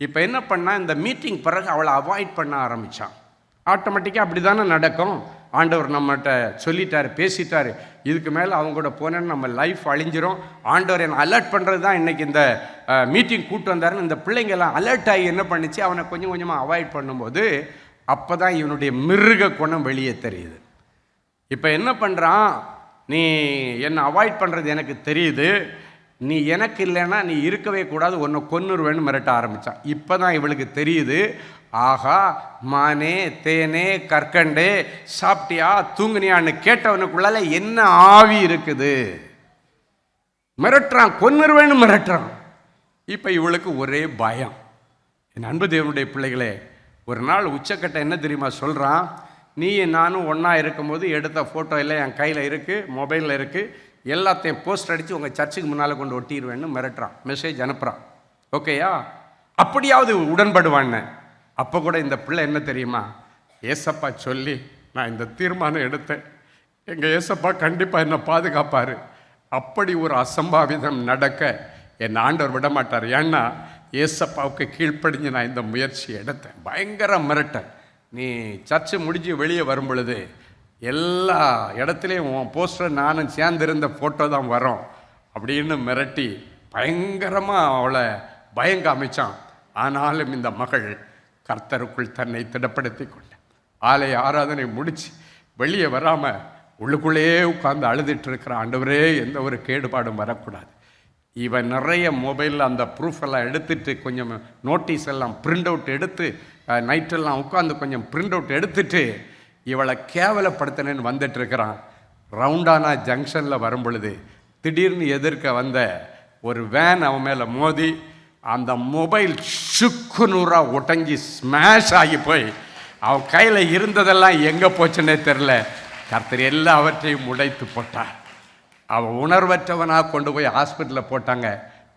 இப்போ என்ன பண்ணால், இந்த மீட்டிங் பிறகு அவளை அவாய்ட் பண்ண ஆரம்பித்தான். ஆட்டோமேட்டிக்காக அப்படி தானே நடக்கும். ஆண்டவர் நம்மகிட்ட சொல்லிட்டார், பேசிட்டார், இதுக்கு மேலே அவங்க கூட போனேன்னு நம்ம லைஃப் அழிஞ்சிரும். ஆண்டவர் என்னை அலர்ட் பண்ணுறது தான் இன்றைக்கி இந்த மீட்டிங் கூப்பிட்டு வந்தாருன்னு இந்த பிள்ளைங்கெல்லாம் அலர்ட் ஆகி என்ன பண்ணிச்சு, அவனை கொஞ்சம் கொஞ்சமாக அவாய்ட் பண்ணும்போது அப்போ தான் இவனுடைய மிருக குணம் வெளியே தெரியுது. இப்போ என்ன பண்ணுறான், நீ என்னை அவாய்ட் பண்ணுறது எனக்கு தெரியுது, நீ எனக்கு இல்லைன்னா நீ இருக்கவே கூடாது, உன்னை கொன்னுருவேன்னு மிரட்ட ஆரம்பித்தான். இப்போ தான் இவளுக்கு தெரியுது, ஆகா மானே தேனே கற்கண்டே சாப்பிட்டியா தூங்குனியான்னு கேட்டவனுக்குள்ளால என்ன ஆவி இருக்குது. மிரட்டுறான், கொன்னுருவேன்னு மிரட்டுறான். இப்போ இவளுக்கு ஒரே பயம். என் அன்பு தேவனுடைய பிள்ளைகளே, ஒரு நாள் உச்சக்கட்டை என்ன தெரியுமா சொல்கிறான், நீ நானும் ஒன்றா இருக்கும்போது எடுத்த ஃபோட்டோ எல்லாம் என் கையில் இருக்குது, மொபைலில் இருக்குது, எல்லாத்தையும் போஸ்ட் அடித்து உங்கள் சர்ச்சுக்கு முன்னால் கொண்டு ஒட்டிடுவேன்னு மிரட்டுறான், மெசேஜ் அனுப்புகிறான். ஓகேயா? அப்படியாவது உடன்படுவான்னு. அப்போ கூட இந்த பிள்ளை என்ன தெரியுமா, ஏசப்பா சொல்லி நான் இந்த தீர்மானம் எடுத்தேன், எங்கள் ஏசப்பா கண்டிப்பாக என்னை பாதுகாப்பார், அப்படி ஒரு அசம்பாவிதம் நடக்க என் ஆண்டவர் விட மாட்டார். ஏன்னா ஏசப்பாவுக்கு கீழ்ப்படிஞ்சு நான் இந்த முயற்சி எடுத்தேன். பயங்கர மிரட்டல். நீ சர்ச்சு முடிஞ்சு வெளியே வரும் பொழுது எல்லா இடத்துலையும் உன் போஸ்டர் நானும் சேர்ந்திருந்த ஃபோட்டோ தான் வரும் அப்படின்னு மிரட்டி பயங்கரமாக அவளை பயம் காமிச்சான். ஆனாலும் இந்த மகள் கர்த்தருக்குள் தன்னை திடப்படுத்தி கொண்ட ஆலய ஆராதனை முடித்து வெளியே வராமல் உள்ளுக்குள்ளேயே உட்கார்ந்து அழுதுட்டு இருக்கிற, ஆண்டவரே எந்த ஒரு கேடுபாடும் வரக்கூடாது. இவன் நிறைய மொபைலில் அந்த ப்ரூஃப் எல்லாம் எடுத்துட்டு கொஞ்சம் நோட்டீஸ் எல்லாம் பிரிண்ட் அவுட் எடுத்து நைட்டெல்லாம் உட்காந்து கொஞ்சம் பிரிண்ட் அவுட் எடுத்துட்டு இவளை கேவலப்படுத்தினேன்னு வந்துட்டு இருக்கிறான். ரவுண்டானா ஜங்ஷனில் வரும் பொழுது திடீர்னு எதிர்க்க வந்த ஒரு வேன் அவன் மேலே மோதி அந்த மொபைல் சுக்குநூறாக உடஞ்சி ஸ்மாஷ் ஆகி போய் அவன் கையில் இருந்ததெல்லாம் எங்கே போச்சுன்னே தெரில. கர்த்தர் எல்லாவற்றையும் உடைத்து போட்டார். அவன் உணர்வற்றவனாக கொண்டு போய் ஹாஸ்பிட்டலில் போட்டாங்க.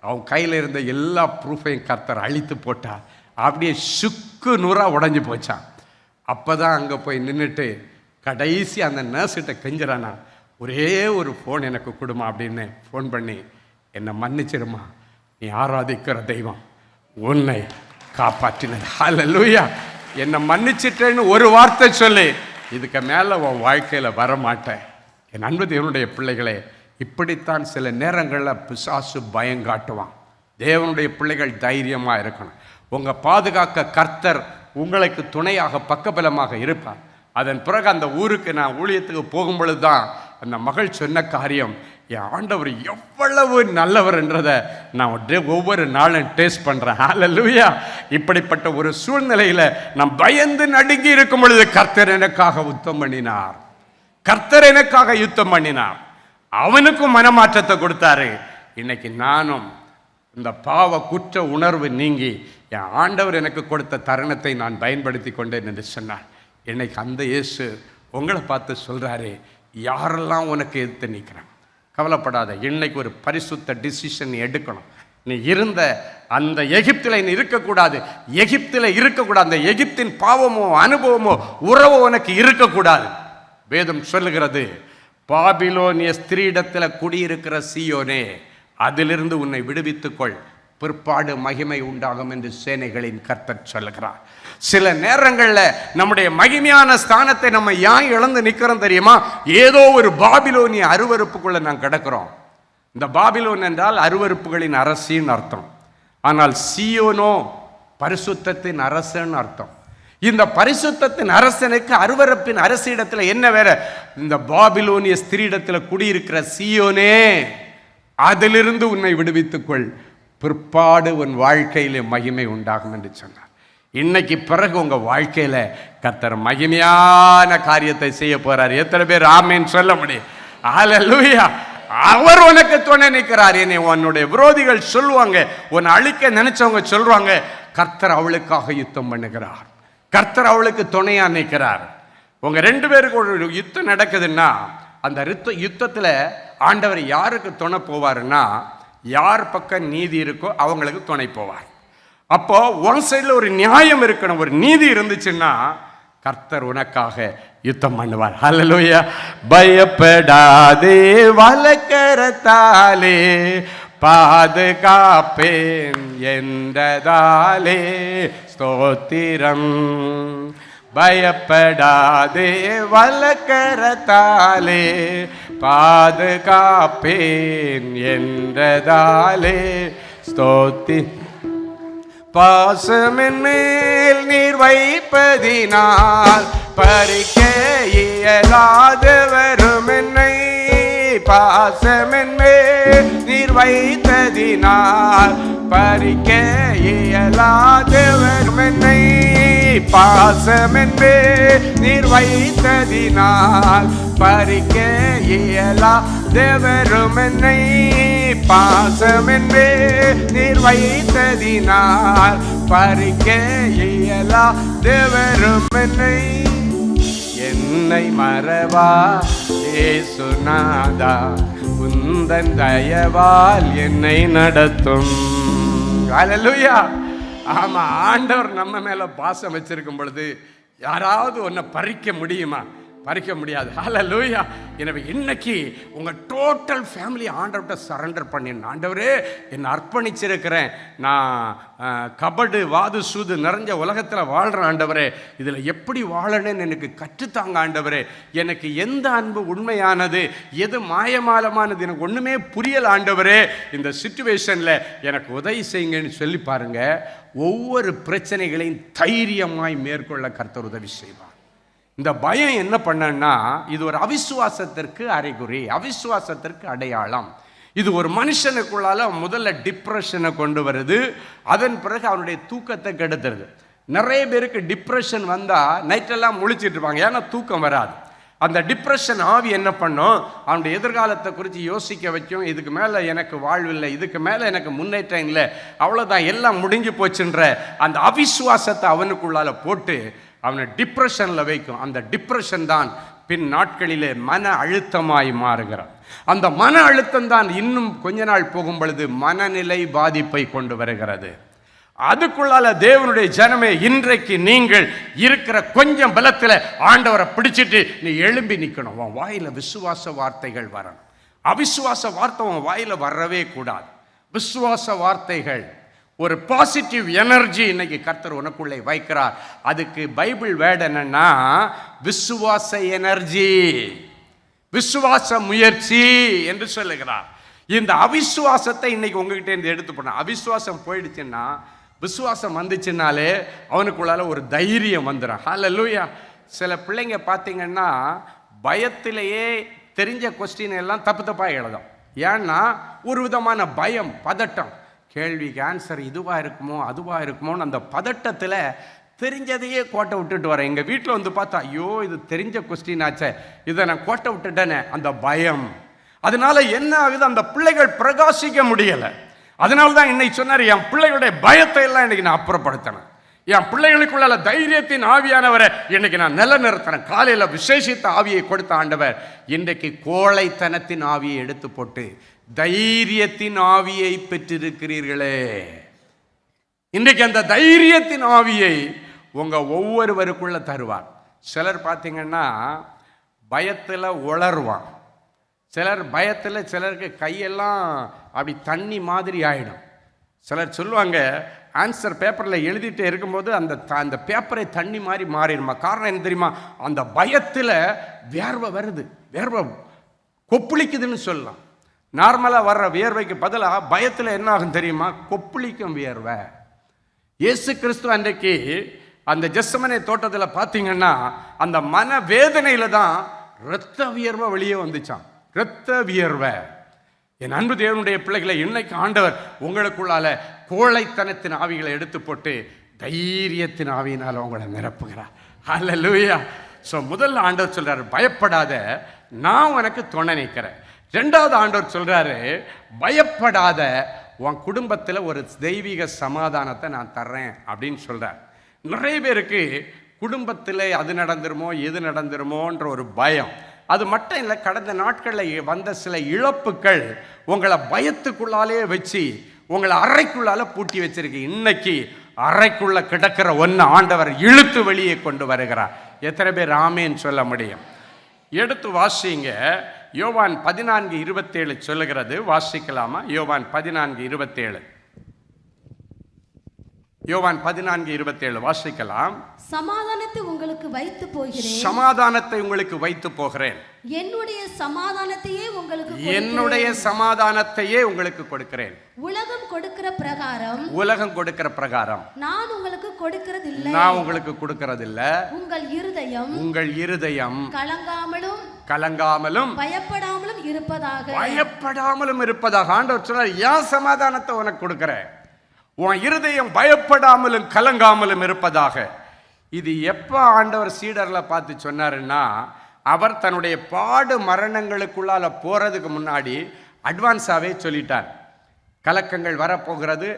அவன் கையில் இருந்த எல்லா ப்ரூஃபையும் கர்த்தர் அழித்து போட்டார். அப்படியே சுக்குநூறாக உடஞ்சி போச்சான். அப்போ தான் அங்கே போய் நின்றுட்டு கடைசி அந்த நர்ஸ்கிட்ட கெஞ்சுறானா, ஒரே ஒரு ஃபோன் எனக்கு கொடுமா அப்படின்னு ஃபோன் பண்ணி, என்னை மன்னிச்சிருமா, நீ ஆராதிக்கிற தெய்வம் உன்னை காப்பாற்றினது, ஹல்லேலூயா, என்னை மன்னிச்சிட்டேன்னு ஒரு வார்த்தை சொல்லி இதுக்கு மேலே உன் வாழ்க்கையில் வரமாட்டேன். என் அன்பு தேவனுடைய பிள்ளைகளே, இப்படித்தான் சில நேரங்களில் பிசாசு பயங்காட்டுவான். தேவனுடைய பிள்ளைகள் தைரியமாக இருக்கணும். உங்கள் பாதுகாக்க கர்த்தர் உங்களுக்கு துணையாக பக்கபலமாக இருப்பார். அதன் பிறகு அந்த ஊருக்கு நான் ஊழியத்துக்கு போகும்பொழுது தான் அந்த மகள் சொன்ன காரியம், என் ஆண்டவர் எவ்வளவு நல்லவர் என்றதை நான் ஒவ்வொரு நாளும் டேஸ்ட் பண்ணுறேன். ஹல்லேலூயா. இப்படிப்பட்ட ஒரு சூழ்நிலையில் நான் பயந்து நடுங்கி இருக்கும் பொழுது கர்த்தர் எனக்காக யுத்தம் பண்ணினார். கர்த்தர் எனக்காக யுத்தம் பண்ணினார். அவனுக்கும் மனமாற்றத்தை கொடுத்தாரு. இன்னைக்கு நானும் இந்த பாவ குற்ற உணர்வு நீங்கி என் ஆண்டவர் எனக்கு கொடுத்த தருணத்தை நான் பயன்படுத்தி கொண்டேன் என்று சொன்னார். இன்னைக்கு அந்த இயேசு உங்களை பார்த்து சொல்கிறாரு, யாரெல்லாம் உனக்கு எதிர்த்து நிற்கிறான், கவலைப்படாத. இன்னைக்கு ஒரு பரிசுத்த டிசிஷன் எடுக்கணும். நீ இருந்த அந்த எகிப்தில் நீ இருக்கக்கூடாது. எகிப்தில் இருக்கக்கூடாது. அந்த எகிப்தின் பாவமோ அனுபவமோ உறவோ உனக்கு இருக்கக்கூடாது. வேதம் சொல்லுகிறது, பாபிலோனிய ஸ்திரீடத்தில் குடியிருக்கிற சீயோனே, அதிலிருந்து உன்னை விடுவித்துக்கொள். பிற்பாடு மகிமை உண்டாகும் என்று சேனைகளின் கர்த்தர் சொல்லுகிறார். சில நேரங்களில் நம்முடைய மகிமையான ஸ்தானத்தை நம்ம ஏன் இழந்து நிற்கிறோம் தெரியுமா? ஏதோ ஒரு பாபிலோனிய அருவருப்புக்குள்ள நாம் கிடக்கிறோம். இந்த பாபிலோன் என்றால் அருவருப்புகளின் அரசின்னு அர்த்தம். ஆனால் சீயோனோ பரிசுத்தத்தின் அரசன்னு அர்த்தம். இந்த பரிசுத்தத்தின் அரசனுக்கு அருவருப்பின் அரசிடத்தில் என்ன வேற? இந்த பாபிலோனிய ஸ்திரீடத்தில் குடியிருக்கிற சீயோனே, அதிலிருந்து உன்னை விடுவித்துக்கொள், பிற்பாடு உன் வாழ்க்கையிலே மகிமை உண்டாகும் என்று சொன்னார். இன்னைக்கு பிறகு உங்க வாழ்க்கையில கர்த்தர் மகிமையான காரியத்தை செய்ய போறார். எத்தனை பேர் ஆமென் சொல்ல முடியும்? ஹல்லேலூயா. அவர் உனக்கு துணை நிற்கிறார். என்னை உன்னுடைய விரோதிகள் சொல்லுவாங்க, உன்னை அழிக்க நினைச்சவங்க சொல்றாங்க, கர்த்தர் அவளுக்காக யுத்தம் பண்ணுகிறார். கர்த்தர் அவளுக்கு துணையா நிற்கிறார். உங்க 2 பேருக்கு ஒரு யுத்தம் நடக்குதுன்னா அந்த யுத்தத்தில் ஆண்டவர் யாருக்கு துணை போவாருன்னா, யார் பக்கம் நீதி இருக்கோ அவங்களுக்கு துணை போவார். அப்போ ஒன் சைடில் ஒரு நியாயம் இருக்கணும், ஒரு நீதி இருந்துச்சுன்னா கர்த்தர் உனக்காக யுத்தம் பண்ணுவார். ஹல்லேலூயா. பயப்படாதே, வலக்கரத்தாலே பாதுகாப்பேன் என்றதாலே ஸ்தோத்திரம். பயப்படாதே, வலக்கரத்தாலே பாதுகாப்பேன் என்றதாலே ஸ்தோத்தி. பாசமின் மேல் நீர் வைப்பதினால் பறிக்க இயலாது வரும் என்னை. பாசமின் மேல் நீர் வைத்ததினால் பறிக்க இயலாது வரும் என்னை. பாசமின் மேல் நீர் வைத்ததினால் பறிக்க இயலாது வரும் என்னை. பாசமின் மேல் நீர் வைத்ததினால் பறிக்க இயலாது வரும் என்னை. என்னை மறவா இயேசுநாதா, உந்தன் தயவால் என்னை நடத்தும். ஹல்லேலூயா. ஆமா, ஆண்டவர் நம்ம மேல பாசம் வச்சிருக்கும் பொழுது யாராவது உன்னை பறிக்க முடியுமா? பறிக்க முடியாது. ஹல்லேலூயா. எனவே இன்னைக்கு உங்க டோட்டல் ஃபேமிலி ஆண்டவர்கிட்ட சரண்டர் பண்ணிடணும். ஆண்டவரே, என்னை அர்ப்பணிச்சிருக்கிறேன், நான் கபடு வாது சூது நிறைஞ்ச உலகத்தில் வாழ்கிறேன் ஆண்டவரே, இதில் எப்படி வாழணும்னு எனக்கு கற்றுத்தாங்க ஆண்டவரே. எனக்கு எந்த அன்பு உண்மையானது, எது மாயமாலமானது, எனக்கு ஒன்றுமே புரியல ஆண்டவரே. இந்த சிச்சுவேஷனில் எனக்கு உதவி செய்யுங்கன்னு சொல்லி பாருங்க. ஒவ்வொரு பிரச்சனைகளையும் தைரியமாய் மேற்கொள்ள கர்த்தர் உதவி செய்வார். இந்த பயம் என்ன பண்ணன்னா, இது ஒரு அவிசுவாசத்திற்கு அறிகுறி, அவிசுவாசத்திற்கு அடையாளம். இது ஒரு மனுஷனுக்குள்ளால முதல்ல டிப்ரெஷனை கொண்டு வருது, அதன் பிறகு அவனுடைய தூக்கத்தை கெடுத்துருது. நிறைய பேருக்கு டிப்ரெஷன் வந்தால் நைட்டெல்லாம் முழிச்சிட்டு இருப்பாங்க, ஏன்னா தூக்கம் வராது. அந்த டிப்ரெஷன் ஆவி என்ன பண்ணும், அவனுடைய எதிர்காலத்தை குறித்து யோசிக்க வைக்கும். இதுக்கு மேலே எனக்கு வாழ்வில்லை, இதுக்கு மேலே எனக்கு முன்னேற்றம் இல்லை, அவ்வளோதான், எல்லாம் முடிஞ்சு போச்சுன்ற அந்த அவிசுவாசத்தை அவனுக்குள்ளால போட்டு அவனை டிப்ரெஷனில் வைக்கும். அந்த டிப்ரெஷன் தான் பின் நாட்களிலே மன அழுத்தமாய் மாறுகிறான். அந்த மன அழுத்தம் தான் இன்னும் கொஞ்ச நாள் போகும் பொழுது மனநிலை பாதிப்பை கொண்டு வருகிறது. அதுக்குள்ளால தேவனுடைய ஜனமே, இன்றைக்கு நீங்கள் இருக்கிற கொஞ்சம் பலத்தில் ஆண்டவரை பிடிச்சிட்டு நீ எழும்பி நிற்கணும். உன் வாயில விசுவாச வார்த்தைகள் வரணும். அவிசுவாச வார்த்தை உன் வாயில வரவே கூடாது. விசுவாச வார்த்தைகள், ஒரு பாசிட்டிவ் எனர்ஜி இன்னைக்கு கர்த்தர் உனக்குள்ளே வைக்கிறார். அதுக்கு பைபிள் வேர்டு என்னன்னா விசுவாச எனர்ஜி, விசுவாச முயற்சி என்று சொல்லுகிறார். இந்த அவிசுவாசத்தை இன்னைக்கு உங்ககிட்ட இருந்து எடுத்து போன, அவிசுவாசம் போயிடுச்சுன்னா, விசுவாசம் வந்துச்சுனாலே அவனுக்குள்ளால ஒரு தைரியம் வந்துடும். ஹல்லேலூயா. சில பிள்ளைங்க பார்த்தீங்கன்னா பயத்திலேயே தெரிஞ்ச கொஸ்டின் எல்லாம் தப்பு தப்பாக எழுதும். ஏன்னா ஒரு விதமான பயம், பதட்டம், கேள்விக்கு ஆன்சர் இதுவாக இருக்குமோ அதுவாக இருக்குமோன்னு அந்த பதட்டத்தில் தெரிஞ்சதையே கோட்டை விட்டுட்டு வரேன். எங்கள் வீட்டில் வந்து பார்த்தா, ஐயோ இது தெரிஞ்ச கொஸ்டின் ஆச்சே, இதை நான் கோட்டை விட்டுட்டேனே, அந்த பயம். அதனால என்ன ஆகுது, அந்த பிள்ளைகள் பிரகாசிக்க முடியலை. அதனால தான் இன்னைக்கு சொன்னார், என் பிள்ளைகளுடைய பயத்தை எல்லாம் இன்னைக்கு நான் அப்புறப்படுத்தினேன். என் பிள்ளைகளுக்குள்ள தைரியத்தின் ஆவியானவரை இன்னைக்கு நான் நிலைநிறுத்தினேன். காலையில் விசேஷித்த ஆவியை கொடுத்த ஆண்டவர் இன்றைக்கு கோழைத்தனத்தின் ஆவியை எடுத்து போட்டு தைரியத்தின் ஆவியை பெற்றிருக்கிறீர்களே. இன்றைக்கு அந்த தைரியத்தின் ஆவியை உங்க ஒவ்வொருவருக்குள்ள தருவார். சிலர் பார்த்தீங்கன்னா பயத்தில் உளருவான். சிலர் பயத்தில் சிலருக்கு கையெல்லாம் அப்படி தண்ணி மாதிரி ஆயிடும். சிலர் சொல்லுவாங்க, ஆன்சர் பேப்பரில் எழுதிட்டே இருக்கும்போது அந்த பேப்பரை தண்ணி மாதிரி மாறிடுமா. காரணம் என்ன தெரியுமா? அந்த பயத்தில் வேர்வை வருது, வேர்வை கொப்பளிக்குதுன்னு சொல்லலாம். நார்மலாக வர்ற வியர்வைக்கு பதிலாக பயத்தில் என்ன ஆகும் தெரியுமா? கொப்பளிக்கும் வியர்வை. இயேசு கிறிஸ்து அன்றைக்கு அந்த கெத்செமனே தோட்டத்தில் பார்த்தீங்கன்னா அந்த மன வேதனையில் தான் இரத்த வியர்வை வெளியே வந்துச்சான். இரத்த வியர்வை. என் அன்பு தேவனுடைய பிள்ளைகளை, இன்னைக்கு ஆண்டவர் உங்களுக்குள்ளால கோழைத்தனத்தின் ஆவிகளை எடுத்து போட்டு தைரியத்தின் ஆவியினால் உங்களை நிரப்புகிறார். ஹல்லேலூயா. ஸோ முதல்ல ஆண்டவர் சொல்றாரு, பயப்படாத, நான் உனக்கு துணை நிற்கிறேன். ரெண்டாவது ஆண்டவர் சொல்றாரு, பயப்படாத, உன் குடும்பத்தில் ஒரு தெய்வீக சமாதானத்தை நான் தர்றேன் அப்படின்னு சொல்றார். நிறைய பேருக்கு குடும்பத்தில் அது நடந்துருமோ எது நடந்துருமோன்ற ஒரு பயம். அது மட்டும் இல்லை, கடந்த நாட்களில் வந்த சில இழப்புகள் உங்களை பயத்துக்குள்ளாலே வச்சு உங்களை அறைக்குள்ளால பூட்டி வச்சிருக்கு. இன்னைக்கு அறைக்குள்ள கிடக்கிற ஒன்று ஆண்டவர் இழுத்து வெளியே கொண்டு வருகிறார். எத்தனை பேர் ஆமேன்னு சொல்ல முடியும்? எடுத்து வாசிங்க. யோவான் 14:27 சொல்லுகிறது. வாசிக்கலாமா? யோவான் 14:27. யோவான் 14:27 வாசிக்கலாம். சமாதானத்தை உங்களுக்கு வைத்து போகிறேன், சமாதானத்தை உங்களுக்கு வைத்து போகிறேன், என்னுடைய சமாதானத்தையே உங்களுக்கு கொடுக்கிறேன். உலகம் கொடுக்கிற பிரகாரம் நான் உங்களுக்கு கொடுக்கிறதில்லை. உங்கள் இருதயம் கலங்காமலும் பயப்படாமலும் இருப்பதாக ஆண்டவர் சொல்றார். ஏன் சமாதானத்தை உனக்கு கொடுக்கிறேன்? உன் இருதயம் பயப்படாமலும் கலங்காமலும் இருப்பதாக. இது எப்போ ஆண்டவர் சீடர்களை பார்த்து சொன்னாருன்னா, அவர் தன்னுடைய பாடு மரணங்களுக்குள்ளால போறதுக்கு முன்னாடி அட்வான்ஸாகவே சொல்லிட்டார். கலக்கங்கள் வரப்போகிறது,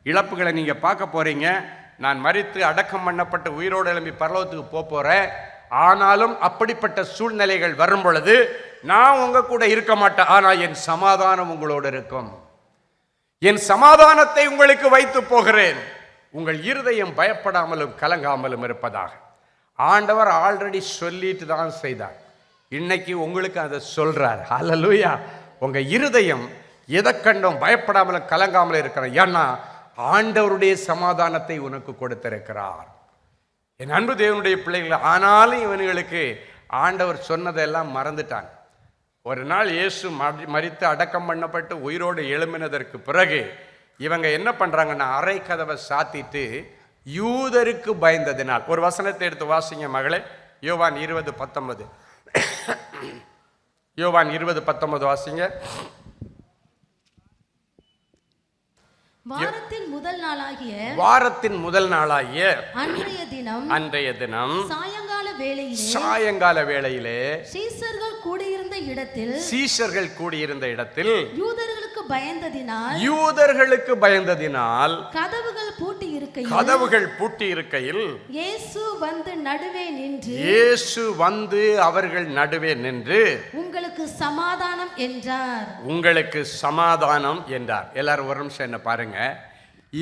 இழப்புகளை நீங்கள் பார்க்க போறீங்க, நான் மரித்து அடக்கம் பண்ணப்பட்டு உயிரோடு எழும்பி பரலோகத்துக்கு போகிறேன். ஆனாலும் அப்படிப்பட்ட சூழ்நிலைகள் வரும் பொழுது நான் உங்க கூட இருக்க மாட்டேன், ஆனால் என் சமாதானம் உங்களோடு இருக்கும். என் சமாதானத்தை உங்களுக்கு வைத்து போகிறேன், உங்கள் இருதயம் பயப்படாமலும் கலங்காமலும் இருப்பதாக. ஆண்டவர் ஆல்ரெடி சொல்லிட்டு தான் செய்தார். இன்னைக்கு உங்களுக்கு அதை சொல்றார். ஹல்லேலூயா. உங்க இருதயம் எதை கண்டும் பயப்படாமலும் கலங்காமலும் இருக்கிற, ஏன்னா ஆண்டவருடைய சமாதானத்தை உனக்கு கொடுத்திருக்கிறார். என் அன்பு தேவனுடைய பிள்ளைகள், ஆனாலும் இவனுங்களுக்கு ஆண்டவர் சொன்னதெல்லாம் மறந்துட்டாங்க. ஒரு நாள் இயேசு மரித்து அடக்கம் பண்ணப்பட்டு உயிரோடு எழும்பினதற்கு பிறகு இவங்க என்ன பண்றாங்கன்னா, அறை கதவை சாத்திட்டு யூதருக்கு பயந்ததினால். ஒரு வசனத்தை எடுத்து வாசிங்க மகளே. யோவான் 20:19. யோவான் 20:19 வாசிங்க. வாரத்தின் முதல் நாளாகிய அன்றைய தினம் சாயங்கால வேளையிலே சீஷர்கள் கூடியிருந்த இடத்தில் யூதர்களுக்கு பயந்ததினால் கதவுகள் பூட்டி இருக்கையில் இயேசு வந்து அவர்கள் நடுவே நின்று உங்களுக்கு சமாதானம் என்றார். எல்லாரும் ஒரு நிமிஷம் என்ன பாருங்க.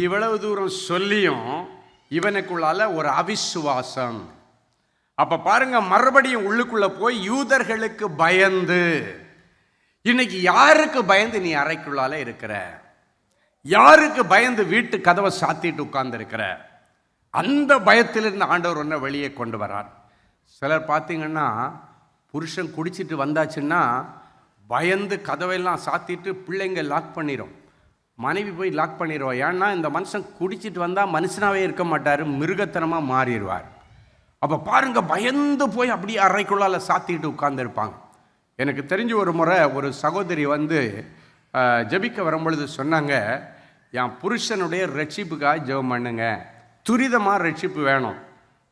இவ்வளவு தூரம் சொல்லியும் இவனுக்குள்ளால ஒரு அவிசுவாசம். அப்ப பாருங்க, மறுபடியும் உள்ளுக்குள்ள போய் யூதர்களுக்கு பயந்து. இன்னைக்கு யாருக்கு பயந்து நீ அறைக்குள்ளால இருக்கிற? யாருக்கு பயந்து வீட்டு கதவை சாத்திட்டு உட்கார்ந்து இருக்கிற? அந்த பயத்திலிருந்து ஆண்டவர் ஒன்றை வெளியே கொண்டு வரார். சிலர் பார்த்தீங்கன்னா, புருஷன் குடிச்சிட்டு வந்தாச்சுன்னா பயந்து கதவையெல்லாம் சாத்திட்டு பிள்ளைங்க லாக் பண்ணிடும், மனைவி போய் லாக் பண்ணிடுவோம். ஏன்னா இந்த மனுஷன் குடிச்சிட்டு வந்தால் மனுஷனாகவே இருக்க மாட்டார், மிருகத்தனமாக மாறிடுவார். அப்போ பாருங்க, பயந்து போய் அப்படியே அறைக்குள்ளால சாத்திட்டு உட்கார்ந்துருப்பாங்க. எனக்கு தெரிஞ்ச ஒரு முறை ஒரு சகோதரி வந்து ஜெபிக்க வரும்பொழுது சொன்னாங்க, என் புருஷனுடைய ரட்சிப்புக்காக ஜெபம் பண்ணுங்க, துரிதமாக ரட்சிப்பு வேணும்.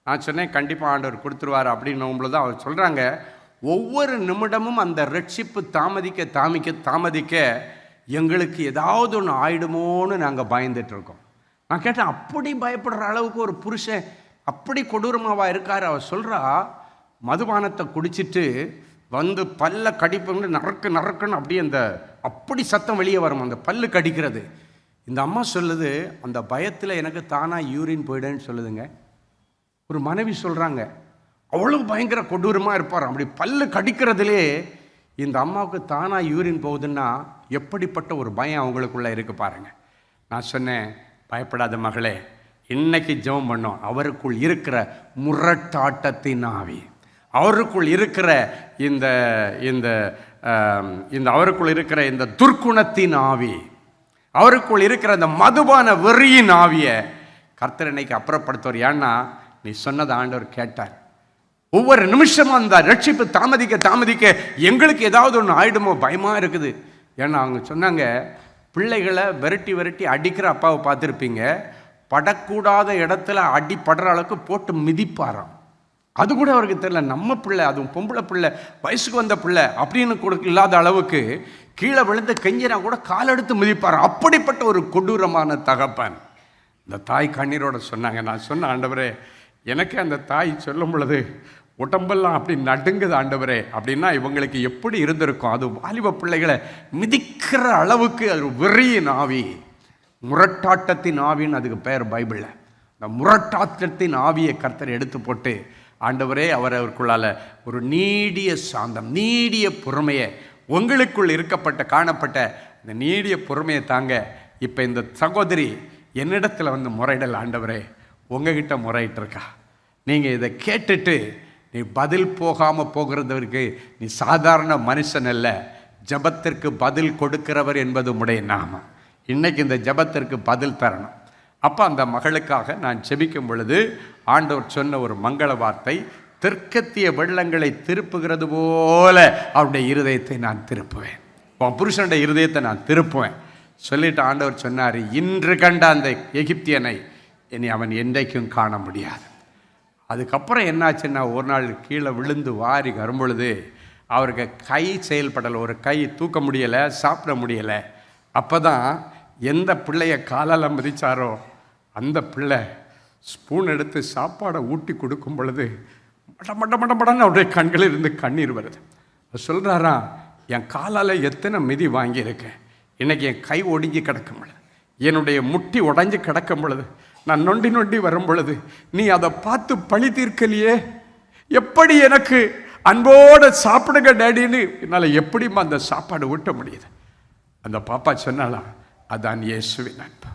நான் சொன்னேன், கண்டிப்பாக ஆண்டவர் கொடுத்துருவார் அப்படின்னும் தான் அவர் சொல்கிறாங்க, ஒவ்வொரு நிமிடமும் அந்த ரட்சிப்பு தாமதிக்க எங்களுக்கு ஏதாவது ஒன்று ஆயிடுமோன்னு நாங்கள் பயந்துட்டுருக்கோம். நான் கேட்டேன், அப்படி பயப்படுற அளவுக்கு ஒரு புருஷன் அப்படி கொடூரமாவா இருக்கார்? அவர் சொல்கிறா, மதுபானத்தை குடிச்சிட்டு வந்து பல்ல கடிப்பு நறுக்குன்னு அப்படியே அப்படி சத்தம் வெளியே வரும், அந்த பல்லு கடிக்கிறது. இந்த அம்மா சொல்லுது, அந்த பயத்தில் எனக்கு தானாக யூரின் போயிடுன்னு சொல்லுதுங்க. ஒரு மனைவி சொல்கிறாங்க, அவ்வளோ பயங்கர கொடூரமாக இருப்பார், அப்படி பல்லு கடிக்கிறதுலே இந்த அம்மாவுக்கு தானாக யூரின் போகுதுன்னா எப்படிப்பட்ட ஒரு பயம் அவங்களுக்குள்ள இருக்கு பாருங்க. நான் சொன்னேன், பயப்படாத மகளே, இன்னைக்கு ஜெபம் பண்ணோம். அவருக்குள் இருக்கிற முரட்டாட்டத்தின் ஆவி, அவருக்குள் இருக்கிற இந்த இந்த இந்த அவருக்குள் இருக்கிற இந்த துர்க்குணத்தின் ஆவி, அவருக்குள் இருக்கிற இந்த மதுபான வெறியின் ஆவியை கர்த்தர் இன்னைக்கு அப்புறப்படுத்துவார். ஏன்னா நீ சொன்னதை ஆண்டவர் கேட்டார். ஒவ்வொரு நிமிஷமும் அந்த ரட்சிப்பு தாமதிக்க எங்களுக்கு ஏதாவது ஒன்று ஆயிடுமோ பயமாக இருக்குது. ஏன்னா அவங்க சொன்னாங்க, பிள்ளைகளை விரட்டி அடிக்கிற அப்பாவை பார்த்துருப்பீங்க, படக்கூடாத இடத்துல அடிப்படுற அளவுக்கு போட்டு மிதிப்பாராம். அது கூட அவருக்கு தெரியல. நம்ம பிள்ளை, அதுவும் பொம்பளை பிள்ளை, வயசுக்கு வந்த பிள்ளை அப்படின்னு கூட இல்லாத அளவுக்கு கீழே விழுந்து கெஞ்சினா கூட காலெடுத்து மிதிப்பார். அப்படிப்பட்ட ஒரு கொடூரமான தகப்பன். இந்த தாய் கண்ணீரோட சொன்னாங்க. நான் சொன்ன, ஆண்டவரே, எனக்கு அந்த தாய் சொல்லும் பொழுது உடம்பெல்லாம் அப்படி நடுங்குது ஆண்டவரே அப்படின்னா இவங்களுக்கு எப்படி இருந்திருக்கும். அது வாலிப பிள்ளைகளை மிதிக்கிற அளவுக்கு அது வெறியின் ஆவி, முரட்டாட்டத்தின் ஆவின்னு அதுக்கு பெயர் பைபிளில். இந்த முரட்டாட்டத்தின் ஆவியை கர்த்தர் எடுத்து போட்டு, ஆண்டவரே, அவருக்குள்ளால ஒரு நீடிய சாந்தம், நீடிய பொறுமையை, உங்களுக்குள் இருக்கப்பட்ட காணப்பட்ட இந்த நீடிய பொறுமையை தாங்க. இப்போ இந்த சகோதரி என்னிடத்தில் வந்து முறையிடல், ஆண்டவரே உங்ககிட்ட முறையிட்டிருக்கா, நீங்கள் இதை கேட்டுட்டு நீ பதில் போகாமல் போகிறதற்கு நீ சாதாரண மனுஷன் அல்ல, ஜபத்திற்கு பதில் கொடுக்கிறவர் என்பது உடைய நாமம். இன்னைக்கு இந்த ஜபத்திற்கு பதில் தரணும். அப்போ அந்த மகளுக்காக நான் ஜெபிக்கும் பொழுது ஆண்டவர் சொன்ன ஒரு மங்கள வார்த்தை, தெற்கத்திய வெள்ளங்களை திருப்புகிறது போல அவருடைய இருதயத்தை நான் திருப்புவேன், உன் புருஷனுடைய இருதயத்தை நான் திருப்புவேன் சொல்லிட்டு ஆண்டவர் சொன்னார், இன்று கண்ட அந்த எகிப்தியனை இனி அவன் என்றைக்கும் காண முடியாது. அதுக்கப்புறம் என்னாச்சுன்னா, ஒரு நாள் கீழே விழுந்து வாரி வரும்பொழுது அவருக்கு கை செயல்படலை, ஒரு கை தூக்க முடியலை, சாப்பிட முடியலை. அப்போ தான் எந்த பிள்ளைய காலால் மிதிச்சாரோ அந்த பிள்ளை ஸ்பூன் எடுத்து சாப்பாடை ஊட்டி கொடுக்கும் பொழுது மடன்னு அவருடைய கண்களில் இருந்து கண்ணீர் வருது. சொல்கிறாராம், என் காலால் எத்தனை மிதி வாங்கியிருக்கேன், இன்றைக்கி என் கை ஒடுங்கி கிடக்கும் பொழுது, என்னுடைய முட்டி உடஞ்சி கிடக்கும் பொழுது, நான் நொண்டி வரும் பொழுது நீ அதை பார்த்து பழி தீர்க்கலையே, எப்படி எனக்கு அன்போடு சாப்பிடுங்க டேடின்னு என்னால் எப்படிமா அந்த சாப்பாடு ஊட்ட முடியுது. அந்த பாப்பா சொன்னாலாம், அதான் இயேசுவின் அன்பு,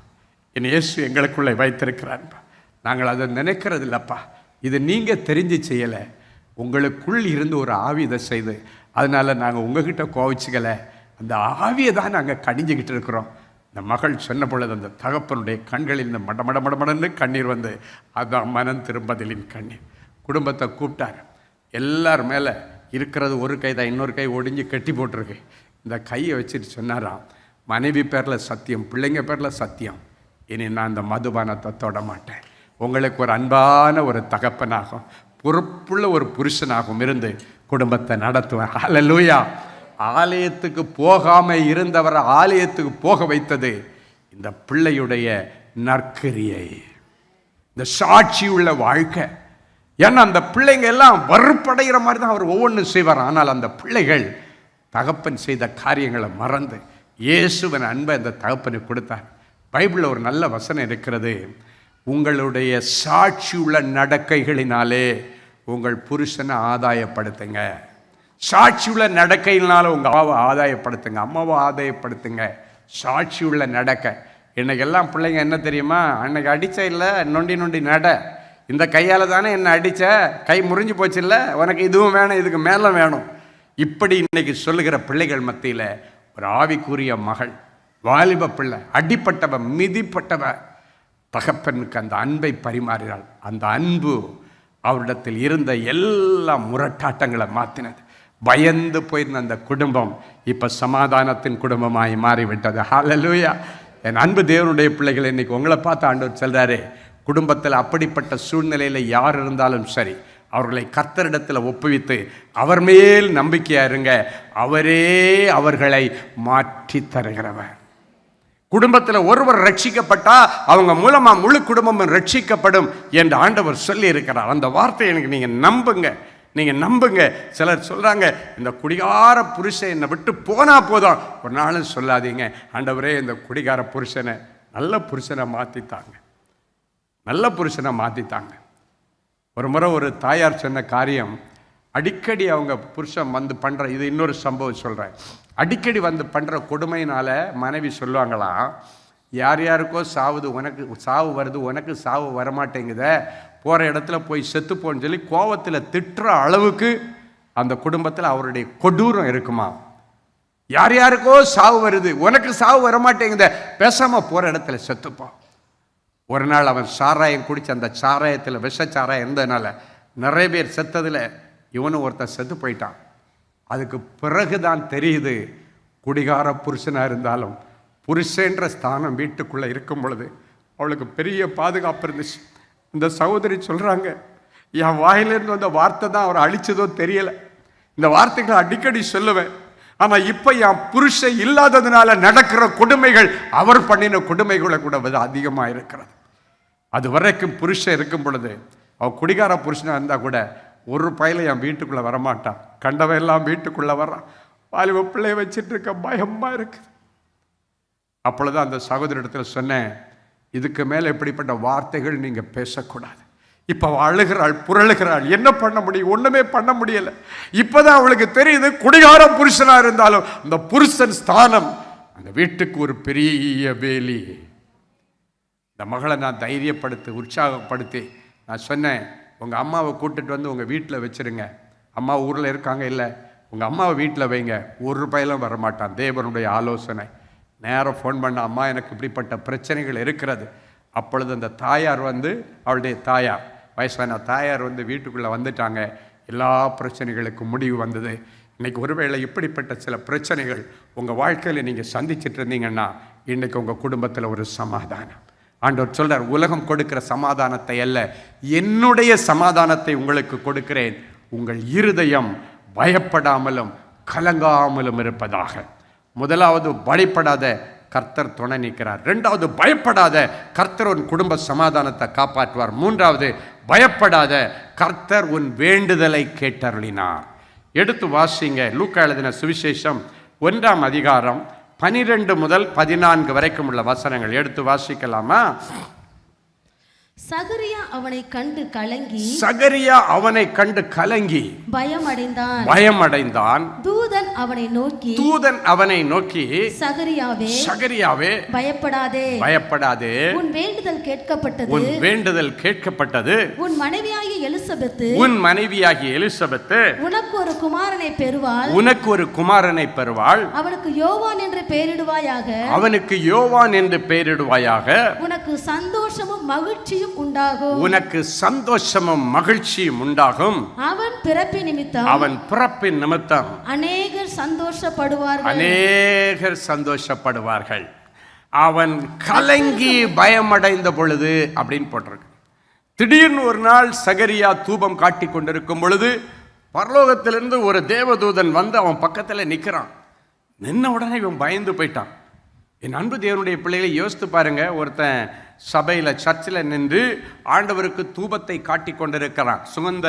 என் இயேசு எங்களுக்குள்ளே வைத்திருக்கிற அன்பு. நாங்கள் அதை நினைக்கிறது இல்லைப்பா, இது நீங்கள் தெரிஞ்சு செய்யலை, உங்களுக்குள் இருந்து ஒரு ஆவி இதை செய்து, அதனால் நாங்கள் உங்ககிட்ட கோவிச்சுக்கலை, அந்த ஆவியை தான் நாங்கள் கடிஞ்சிக்கிட்டு இருக்கிறோம். இந்த மகள் சொன்ன பொழுது அந்த தகப்பனுடைய கண்களில் இந்த மடமடன்னு கண்ணீர் வந்து, அதுதான் மனம் திரும்பதிலின் கண்ணீர். குடும்பத்தை கூப்பிட்டார். எல்லார் மேலே இருக்கிறது ஒரு கை தான், இன்னொரு கை ஒடிஞ்சு கட்டி போட்டிருக்கு. இந்த கையை வச்சுட்டு சொன்னாராம், மனைவி பேரில் சத்தியம், பிள்ளைங்க பேரில் சத்தியம், இனி நான் இந்த மதுபானத்தை தொட மாட்டேன், உங்களுக்கு ஒரு அன்பான ஒரு தகப்பனாகும், பொறுப்புள்ள ஒரு புருஷனாகவும் இருந்து குடும்பத்தை நடத்துவேன். ஹல்லேலூயா. ஆலயத்துக்கு போகாமல் இருந்தவரை ஆலயத்துக்கு போக வைத்தது இந்த பிள்ளையுடைய நற்கிரியை, இந்த சாட்சி உள்ள வாழ்க்கை. ஏன்னா அந்த பிள்ளைங்க எல்லாம் வறுப்படைகிற மாதிரி தான் அவர் ஒவ்வொன்றும் செய்வார். ஆனால் அந்த பிள்ளைகள் தகப்பன் செய்த காரியங்களை மறந்து இயேசுவின் அன்பை அந்த தகப்பனுக்கு கொடுத்தார். பைபிளில் ஒரு நல்ல வசனம் இருக்கிறது, உங்களுடைய சாட்சி உள்ள நடக்கைகளினாலே உங்கள் புருஷனை ஆதாயப்படுத்துங்க. சாட்சி உள்ள நடக்கையினால உங்கள் அம்மாவை ஆதாயப்படுத்துங்க, அம்மாவை ஆதாயப்படுத்துங்க. சாட்சி உள்ள நடக்கை. இன்னைக்கெல்லாம் பிள்ளைங்க என்ன தெரியுமா, அன்னைக்கு அடித்த இல்லை, நொண்டி நட, இந்த கையால் தானே என்னை அடித்த, கை முறிஞ்சு போச்சு இல்லை, உனக்கு இதுவும் வேணும், இதுக்கு மேலே வேணும், இப்படி இன்னைக்கு சொல்லுகிற பிள்ளைகள் மத்தியில் ஒரு ஆவிக்குரிய மகள், வாலிப பிள்ளை, அடிப்பட்டவ, மிதிப்பட்டவ, தகப்பனுக்கு அந்த அன்பை பரிமாறினாள். அந்த அன்பு அவரிடத்தில் இருந்த எல்லா முரட்டாட்டங்களை மாற்றினது. பயந்து போயிருந்த அந்த குடும்பம் இப்போ சமாதானத்தின் குடும்பமாய் மாறிவிட்டது. ஹல்லேலூயா. என் அன்பு தேவனுடைய பிள்ளைகள், இன்னைக்கு உங்களை பார்த்து ஆண்டவர் சொல்றாரு, குடும்பத்தில் அப்படிப்பட்ட சூழ்நிலையில் யார் இருந்தாலும் சரி, அவர்களை கர்த்தரிடத்தில் ஒப்புவித்து அவர் மேல் நம்பிக்கையா இருங்க, அவரே அவர்களை மாற்றி தருகிறவர். குடும்பத்தில் ஒருவர் ரட்சிக்கப்பட்டா அவங்க மூலமா முழு குடும்பமும் ரட்சிக்கப்படும் என்று ஆண்டவர் சொல்லி இருக்கிறார். அந்த வார்த்தையை எனக்கு நீங்க நம்புங்க. சிலர் சொல்றாங்க, இந்த குடிகார புருஷன் என்னை விட்டு போனா போதும், ஒரு நாளும் சொல்லாதீங்க, ஆண்டவரே இந்த குடிகார புருஷனை நல்ல புருஷனை மாற்றித்தாங்க. ஒரு முறை ஒரு தாயார் சொன்ன காரியம், அடிக்கடி அவங்க புருஷன் வந்து பண்ணுற, இது இன்னொரு சம்பவம் சொல்கிறேன், அடிக்கடி வந்து பண்ணுற கொடுமையினால் மனைவி சொல்லுவாங்களாம், யார் யாருக்கோ சாவுது, உனக்கு சாவு வருது, உனக்கு சாவு வரமாட்டேங்குத, போகிற இடத்துல போய் செத்துப்போன்னு சொல்லி கோவத்தில் திட்டுற அளவுக்கு அந்த குடும்பத்தில் அவருடைய கொடூரம் இருக்குமா? யார் யாருக்கோ சாவு வருது, உனக்கு சாவு வரமாட்டேங்குத, பேசாமல் போகிற இடத்துல செத்துப்பான். ஒரு நாள் அவன் சாராயம் குடிச்சு அந்த சாராயத்தில் விஷச்சாராயம் இருந்ததுனால நிறைய பேர் செத்ததில் இவனும் ஒருத்தன் செத்து போயிட்டான். அதுக்கு பிறகுதான் தெரியுது, குடிகார புருஷனாக இருந்தாலும் புருஷன்ற ஸ்தானம் வீட்டுக்குள்ளே இருக்கும் பொழுது அவளுக்கு பெரிய பாதுகாப்பு இருந்துச்சு. இந்த சகோதரி சொல்கிறாங்க, என் வாயிலிருந்து வந்த வார்த்தை தான் அவரை அழிச்சதோ தெரியலை. இந்த வார்த்தைகளை அடிக்கடி சொல்லுவேன். ஆனால் இப்போ என் புருஷன் இல்லாததுனால நடக்கிற கொடுமைகள் அவர் பண்ணின கொடுமைகளை கூட அதிகமாக இருக்கிறது. அது வரைக்கும் புருஷன் இருக்கும் பொழுது அவன் குடிகார புருஷனாக இருந்தால் கூட ஒரு பையில என் வீட்டுக்குள்ளே வரமாட்டான். கண்டவன் எல்லாம் வீட்டுக்குள்ளே வர்றான். வாலிப பிள்ளைய வச்சுட்டு இருக்க பயமாக இருக்குது. அப்பொழுது அந்த சகோதரி இடத்துல சொன்னேன், இதுக்கு மேலே இப்படிப்பட்ட வார்த்தைகள் நீங்கள் பேசக்கூடாது. இப்போ அவள் அழுகிறாள், புரளுகிறாள். என்ன பண்ண முடியும்? ஒன்றுமே பண்ண முடியலை. இப்போதான் அவளுக்கு தெரியுது, குடிகார புருஷனாக இருந்தாலும் அந்த புருஷன் ஸ்தானம் அந்த வீட்டுக்கு ஒரு பெரிய வேலி. இந்த மகளை நான் தைரியப்படுத்தி உற்சாகப்படுத்தி நான் சொன்னேன், உங்கள் அம்மாவை கூட்டிட்டு வந்து உங்கள் வீட்டில் வச்சுருங்க. அம்மா ஊரில் இருக்காங்க, இல்லை உங்கள் அம்மாவை வீட்டில் வைங்க. ஒரு ரூபாயிலும் வரமாட்டான். தேவனுடைய ஆலோசனை. நேரம் ஃபோன் பண்ண, அம்மா எனக்கு இப்படிப்பட்ட பிரச்சனைகள் இருக்கிறது. அப்பொழுது அந்த தாயார் வந்து, அவளுடைய தாயார், வயசான தாயார் வந்து வீட்டுக்குள்ளே வந்துட்டாங்க. எல்லா பிரச்சனைகளுக்கும் முடிவு வந்தது. இன்றைக்கி ஒருவேளை இப்படிப்பட்ட சில பிரச்சனைகள் உங்கள் வாழ்க்கையில் நீங்கள் சந்திச்சுட்டு இருந்தீங்கன்னா இன்றைக்கி உங்கள் குடும்பத்தில் ஒரு சமாதானம். ஆண்டவர் சொல்றார், உலகம் கொடுக்கிற சமாதானத்தை அல்ல, என்னுடைய சமாதானத்தை உங்களுக்கு கொடுக்கிறேன். உங்கள் இருதயம் பயப்படாமலும் கலங்காமலும் இருப்பதாக. முதலாவது, பயப்படாத, கர்த்தர் துணை நிற்கிறார். ரெண்டாவது, பயப்படாத, கர்த்தர் உன் குடும்ப சமாதானத்தை காப்பாற்றுவார். மூன்றாவது, பயப்படாத, கர்த்தர் உன் வேண்டுதலை கேட்டருளினார். எடுத்து வாசிங்க, லூக்கா எழுதின சுவிசேஷம் 1ஆம் அதிகாரம் 12 முதல் 14 வரைக்கும் உள்ள வசனங்கள் எடுத்து வாசிக்கலாமா? சகரியா அவனை கண்டு கலங்கி பயமடைந்தான். தூதன் அவனை நோக்கி சகரியாவே பயப்படாதே, உன் வேண்டுதல் கேட்கப்பட்டது. உன் மனைவியாகிய எலிசபெத்து உனக்கு ஒரு குமாரனை பெறுவாள். அவனுக்கு யோவான் என்று பெயரிடுவாயாக. உனக்கு சந்தோஷமும் மகிழ்ச்சியும் உண்டாகும். அவன் பிறப்பின் நிமித்தம் அநேகர் சந்தோஷப்படுவார்கள். அவன் கலங்கி பயமடைந்த பொழுது அப்படின்னு போட்டிருக்கு. திடீர்னு ஒரு நாள் சகரியா தூபம் காட்டி கொண்டிருக்கும் பொழுது பரலோகத்திலிருந்து ஒரு தேவதூதன் வந்து அவன் பக்கத்தில் நிற்கிறான். நின்ன உடனே இவன் பயந்து போயிட்டான். என் அன்பு தேவனுடைய பிள்ளைகளை யோசித்து பாருங்க, ஒருத்தன் சபையில் சர்ச்சில் நின்று ஆண்டவருக்கு தூபத்தை காட்டி கொண்டிருக்கிறான். சுகந்த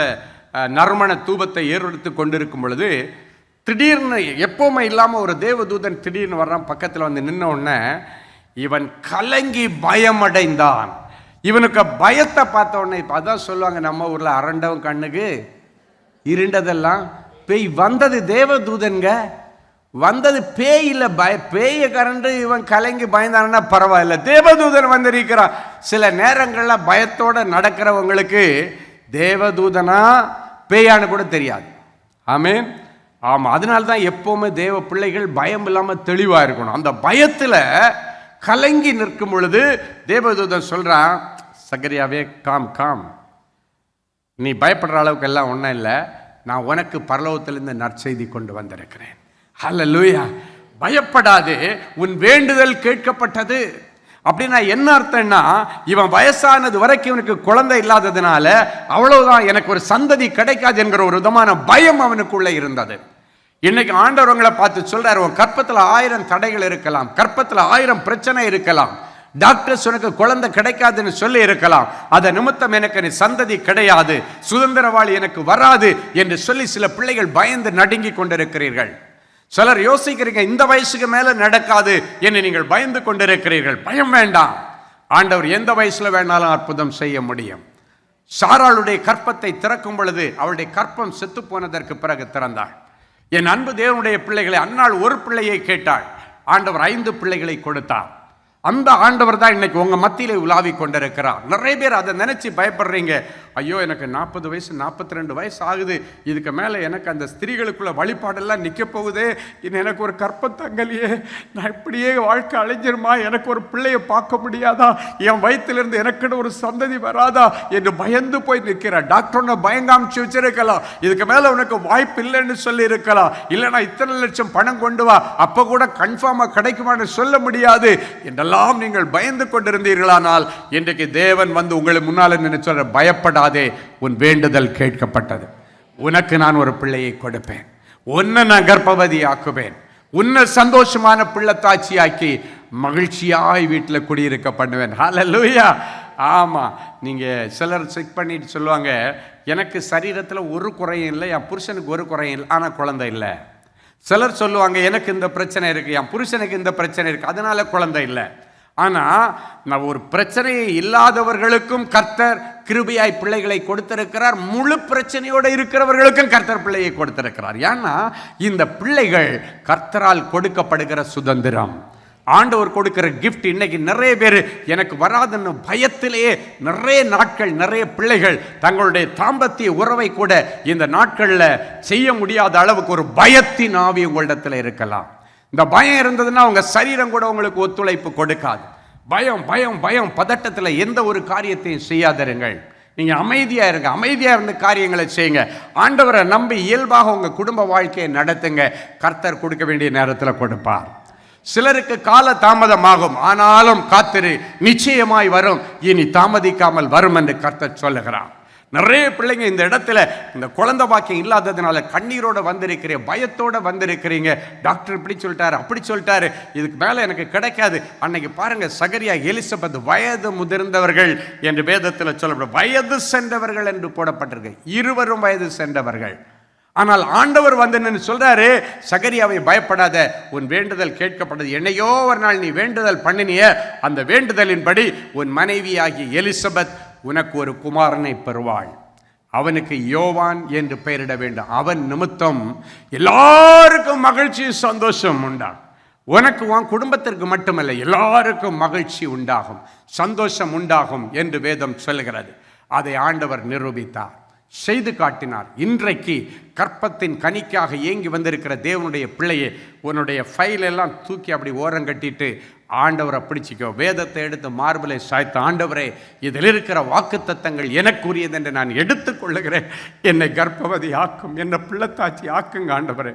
நறுமண தூபத்தை ஏறெடுத்து கொண்டிருக்கும் பொழுது திடீர்னு எப்பவுமே இல்லாமல் ஒரு தேவதூதன் திடீர்னு வர்றான். பக்கத்தில் வந்து நின்ன உடனே இவன் கலங்கி பயமடைந்தான். இவனுக்கு பயத்தை பார்த்த உடனே, இப்போ அதான் சொல்லுவாங்க நம்ம ஊரில், அரண்டவன் கண்ணுக்கு இருண்டதெல்லாம் பேய். வந்தது தேவதூதன்க, வந்தது பேய் இல்லை. பேய கரண்டு இவன் கலங்கி பயந்தான்னா பரவாயில்ல, தேவதூதன் வந்திருக்கிறான். சில நேரங்களில் பயத்தோடு நடக்கிறவங்களுக்கு தேவதூதனா பேயான்னு கூட தெரியாது. ஆமென். ஆமாம், அதனால்தான் எப்போவுமே தேவ பிள்ளைகள் பயம் இல்லாமல் தெளிவாக இருக்கணும். அந்த பயத்தில் கலங்கி நிற்கும் பொழுது தேவதூதன் சொல்கிறான், சகரியாவே காம், நீ பயப்படுற அளவுக்கு எல்லாம் ஒன்றும் இல்லை, நான் உனக்கு பரலோகத்திலிருந்து நற்செய்தி கொண்டு வந்திருக்கிறேன். ஹல்லேலூயா. பயப்படாதே, உன் வேண்டுதல் கேட்கப்பட்டது. அப்படின்னா என்ன அர்த்தம்னா, இவன் வயசானது வரைக்கும் இவனுக்கு குழந்தை இல்லாததுனால அவ்வளவுதான், எனக்கு ஒரு சந்ததி கிடைக்காது என்கிற ஒரு விதமான பயம் அவனுக்குள்ள இருந்தது. இன்னைக்கு ஆண்டவர்களை பார்த்து சொல்றாரு, உன் கற்பத்தில் 1000 தடைகள் இருக்கலாம், கற்பத்தில் 1000 பிரச்சனை இருக்கலாம், டாக்டர்ஸ் உனக்கு குழந்தை கிடைக்காதுன்னு சொல்லி இருக்கலாம், அதை நிமித்தம் எனக்கு நீ சந்ததி கிடையாது, சுதந்திரவாளி எனக்கு வராது என்று சொல்லி சில பிள்ளைகள் பயந்து நடுங்கி கொண்டிருக்கிறீர்கள். சிலர் யோசிக்கிறீங்க, இந்த வயசுக்கு மேல நடக்காது என்று நீங்கள் பயந்து கொண்டிருக்கிறீர்கள். பயம் வேண்டாம், ஆண்டவர் எந்த வயசுல வேணாலும் அற்புதம் செய்ய முடியும். சாராளுடைய கற்பத்தை திறக்கும் பொழுது அவளுடைய கற்பம் செத்து போனதற்கு பிறகு திறந்தாள். என் அன்பு தேவனுடைய பிள்ளைகளை, அன்னாள் ஒரு பிள்ளையை கேட்டாள், ஆண்டவர் 5 பிள்ளைகளை கொடுத்தார். அந்த ஆண்டவர் தான் இன்னைக்கு உங்க மத்தியிலே உலாவி கொண்டிருக்கிறார். நிறைய பேர் அதை நினைச்சு பயப்படுறீங்க. ஐயோ, எனக்கு 40 வயசு 42 வயசு ஆகுது, இதுக்கு மேலே எனக்கு அந்த ஸ்திரீகளுக்குள்ள வழிபாடெல்லாம் நிற்க போகுதே, இன்னும் எனக்கு ஒரு கற்பத்தங்கலையே, நான் இப்படியே வாழ்க்கை அழிஞ்சிருமா, எனக்கு ஒரு பிள்ளையை பார்க்க முடியாதா, என் வயிற்றிலிருந்து எனக்குன்னு ஒரு சந்ததி வராதா என்று பயந்து போய் நிற்கிறார். டாக்டர் உன்னை பயங்காமிச்சு வச்சிருக்கலாம், இதுக்கு மேலே உனக்கு வாய்ப்பு இல்லைன்னு சொல்லி இருக்கலாம், இல்லைனா இத்தனை லட்சம் பணம் கொண்டு வா, அப்போ கூட கன்ஃபார்மாக கிடைக்குமான்னு சொல்ல முடியாது என்றெல்லாம் நீங்கள் பயந்து கொண்டிருந்தீர்களானால் இன்றைக்கு தேவன் வந்து உங்களுக்கு முன்னால் நின்று சொல்ற, பயப்படாதே, உன் வேண்டுதல் கேட்கப்பட்டது, உனக்கு நான் ஒரு பிள்ளையை கொடுப்பேன், உன்னை நான் கர்ப்பவதி ஆக்குவேன், உன்னை சந்தோஷமான பிள்ளைத்தாட்சியாக்கி மகிழ்ச்சியாய் வீட்டில் குடியிருக்க பண்ணுவேன். ஹல்லேலூயா. ஆமா, நீங்க சிலர் செக் பண்ணிட்டு சொல்லுவாங்க, எனக்கு சரீரத்தில் ஒரு குறையும் இல்லை, என் புருஷனுக்கு ஒரு குறையும் இல்லை, ஆனால் குழந்தை இல்லை. சிலர் சொல்லுவாங்க, எனக்கு இந்த பிரச்சனை இருக்குது, என் புருஷனுக்கு இந்த பிரச்சனை இருக்குது, அதனால குழந்தை இல்லை. ஆனால் நான் ஒரு பிரச்சனையை இல்லாதவர்களுக்கும் கர்த்தர் கிருபையாய் பிள்ளைகளை கொடுத்திருக்கிறார், முழு பிரச்சனையோடு இருக்கிறவர்களுக்கும் கர்த்தர் பிள்ளையை கொடுத்திருக்கிறார். ஏன்னா இந்த பிள்ளைகள் கர்த்தரால் கொடுக்கப்படுகிற சுதந்திரம், ஆண்டவர் கொடுக்கிற கிஃப்ட். இன்னைக்கு நிறைய பேர் எனக்கு வராதுன்னு பயத்திலேயே நிறைய நாட்கள் நிறைய பிள்ளைகள் தங்களுடைய தாம்பத்திய உறவை கூட இந்த நாட்களில் செய்ய முடியாத அளவுக்கு ஒரு பயத்தின் ஆவி உங்களிடத்தில் இருக்கலாம். இந்த பயம் இருந்ததுன்னா உங்க சரீரம் கூட உங்களுக்கு ஒத்துழைப்பு கொடுக்காது. பயம் பயம் பயம் பதட்டத்தில் எந்த ஒரு காரியத்தையும் செய்யாதிருங்கள். நீங்கள் அமைதியாக இருங்க, அமைதியாக இருந்து காரியங்களை செய்யுங்க. ஆண்டவரை நம்பி இயல்பாக உங்கள் குடும்ப வாழ்க்கையை நடத்துங்க. கர்த்தர் கொடுக்க வேண்டிய நேரத்தில் கொடுப்பார். சிலருக்கு கால தாமதமாகும், ஆனாலும் காத்திரு, நிச்சயமாய் வரும், இனி தாமதிக்காமல் வரும் என்று கர்த்தர் சொல்லுகிறார். நிறைய பிள்ளைங்க இந்த இடத்துல இந்த குழந்தை பாக்கியம் இல்லாததுனால கண்ணீரோட வந்திருக்கிறீங்க, பயத்தோட வந்திருக்கிறீங்க. டாக்டர் இப்படி சொல்லிட்டாரு, அப்படி சொல்லிட்டாரு, இதுக்கு மேலே எனக்கு கிடைக்காது. அன்னைக்கு பாருங்க, சகரியா எலிசபெத் வயது முதிர்ந்தவர்கள் என்று வேதத்தில் சொல்லப்படும், வயது சென்றவர்கள் என்று போடப்பட்டிருக்கு, இருவரும் வயது சென்றவர்கள். ஆனால் ஆண்டவர் வந்து சொல்றாரு, சகரியாவை பயப்படாத, உன் வேண்டுதல் கேட்கப்பட்டது. என்னையோ ஒரு நாள் நீ வேண்டுதல் பண்ணினிய, அந்த வேண்டுதலின்படி உன் மனைவியாகி எலிசபெத் உனக்கு ஒரு குமாரனை பெறுவாள், அவனுக்கு யோவான் என்று பெயரிட வேண்டும். அவன் நிமித்தம் எல்லாருக்கும் மகிழ்ச்சி சந்தோஷம் உண்டாகும். உனக்கு உன் குடும்பத்திற்கு மட்டுமல்ல, எல்லாருக்கும் மகிழ்ச்சி உண்டாகும், சந்தோஷம் உண்டாகும் என்று வேதம் சொல்கிறது. அதை ஆண்டவர் நிரூபித்தார், செய்து காட்டினார். இன்றைக்கு கற்பத்தின் கனிக்காக ஏங்கி வந்திருக்கிற தேவனுடைய பிள்ளையே, உன்னுடைய ஃபைல் எல்லாம் தூக்கி அப்படி ஓரம் கட்டிட்டு ஆண்டவரை பிடிச்சிக்கோ. வேதத்தை எடுத்து மார்பிலை சாய்த்து, ஆண்டவரே, இதில் இருக்கிற வாக்குத்தத்தங்கள் எனக்குரியது என்று நான் எடுத்துக்கொள்ளுகிறேன், என்னை கர்ப்பவதி ஆக்கும், என்னை பிள்ளைத்தாச்சி ஆக்குங்க ஆண்டவரே.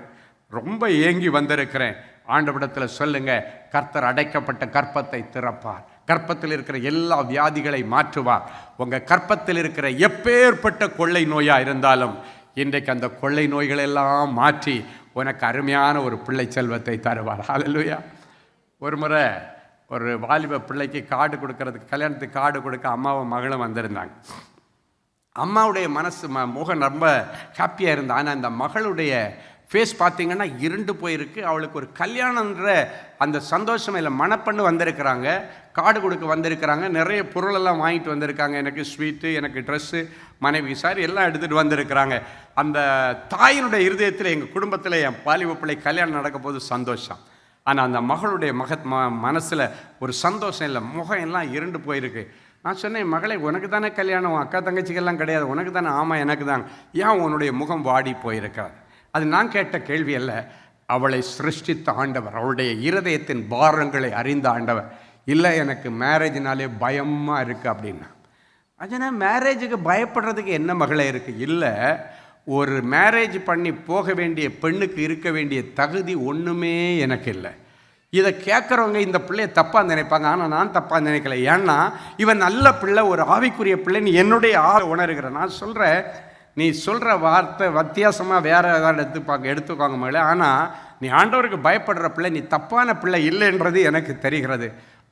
ரொம்ப ஏங்கி வந்திருக்கிறேன். ஆண்டவரிடத்தில் சொல்லுங்க, கர்த்தர் அடைக்கப்பட்ட கற்பத்தை திறப்பார், கற்பத்தில் இருக்கிற எல்லா வியாதிகளை மாற்றுவார். உங்கள் கற்பத்தில் இருக்கிற எப்பேற்பட்ட கொள்ளை நோயாக இருந்தாலும் இன்றைக்கு அந்த கொள்ளை நோய்கள் எல்லாம் மாற்றி உனக்கு அருமையான ஒரு பிள்ளை செல்வத்தை தருவார். ஹல்லேலூயா. ஒரு முறை ஒரு வாலிப பிள்ளைக்கு கார்டு கொடுக்கறதுக்கு, கல்யாணத்துக்கு கார்டு கொடுக்க அம்மாவும் மகளும் வந்திருந்தாங்க. அம்மாவுடைய முகம் ரொம்ப ஹாப்பியாக இருந்தா. ஆனால் அந்த மகளுடைய ஃபேஸ் பார்த்தீங்கன்னா இருண்டு போயிருக்கு. அவளுக்கு ஒரு கல்யாணன்ற அந்த சந்தோஷம் இல்லை. மணப்பண்ணு வந்திருக்கிறாங்க, கார்டு கொடுக்க வந்திருக்கிறாங்க, நிறைய பொருளெல்லாம் வாங்கிட்டு வந்திருக்காங்க. எனக்கு ஸ்வீட்டு, எனக்கு ட்ரெஸ்ஸு, மனைவி சாரி எல்லாம் எடுத்துகிட்டு வந்திருக்கிறாங்க. அந்த தாயினுடைய இருதயத்தில், எங்கள் குடும்பத்தில் என் வாலிப பிள்ளை கல்யாணம் நடக்க போது சந்தோஷம். ஆனால் அந்த மகளுடைய மனசில் ஒரு சந்தோஷம் இல்லை, முகம் எல்லாம் இருண்டு போயிருக்கு. நான் சொன்னேன், மகளே, உனக்கு தானே கல்யாணம், அக்கா தங்கச்சிக்கெல்லாம் கிடையாது, உனக்கு தானே? ஆமாம், எனக்கு தான். ஏன் உன்னுடைய முகம் வாடி போயிருக்காது? அது நான் கேட்ட கேள்வி அல்ல, அவளை சிருஷ்டித்த ஆண்டவர், அவளுடைய இருதயத்தின் பாரங்களை அறிந்த ஆண்டவர். இல்லை, எனக்கு மேரேஜ்னாலே பயமாக இருக்குது அப்படின்னா. அதனால் மேரேஜுக்கு பயப்படுறதுக்கு என்ன மகளே இருக்குது? இல்லை, ஒரு மேரேஜ் பண்ணி போக வேண்டிய பெண்ணுக்கு இருக்க வேண்டிய தகுதி ஒன்றுமே எனக்கு இல்லை. இதை கேட்குறவங்க இந்த பிள்ளையை தப்பாக நினைப்பாங்க. ஆனால் நான் தப்பாக நினைக்கல. ஏன்னா இவன் நல்ல பிள்ளை, ஒரு ஆவிக்குரிய பிள்ளைன்னு என்னுடைய உணர்கிறேன். நான் சொல்கிறேன், நீ சொல்கிற வார்த்தை வித்தியாசமாக வேறு ஏதாவது எடுத்துக்கோங்க மகளே. ஆனால் நீ ஆண்டவருக்கு பயப்படுற பிள்ளை, நீ தப்பான பிள்ளை இல்லைன்றது எனக்கு தெரிகிறது.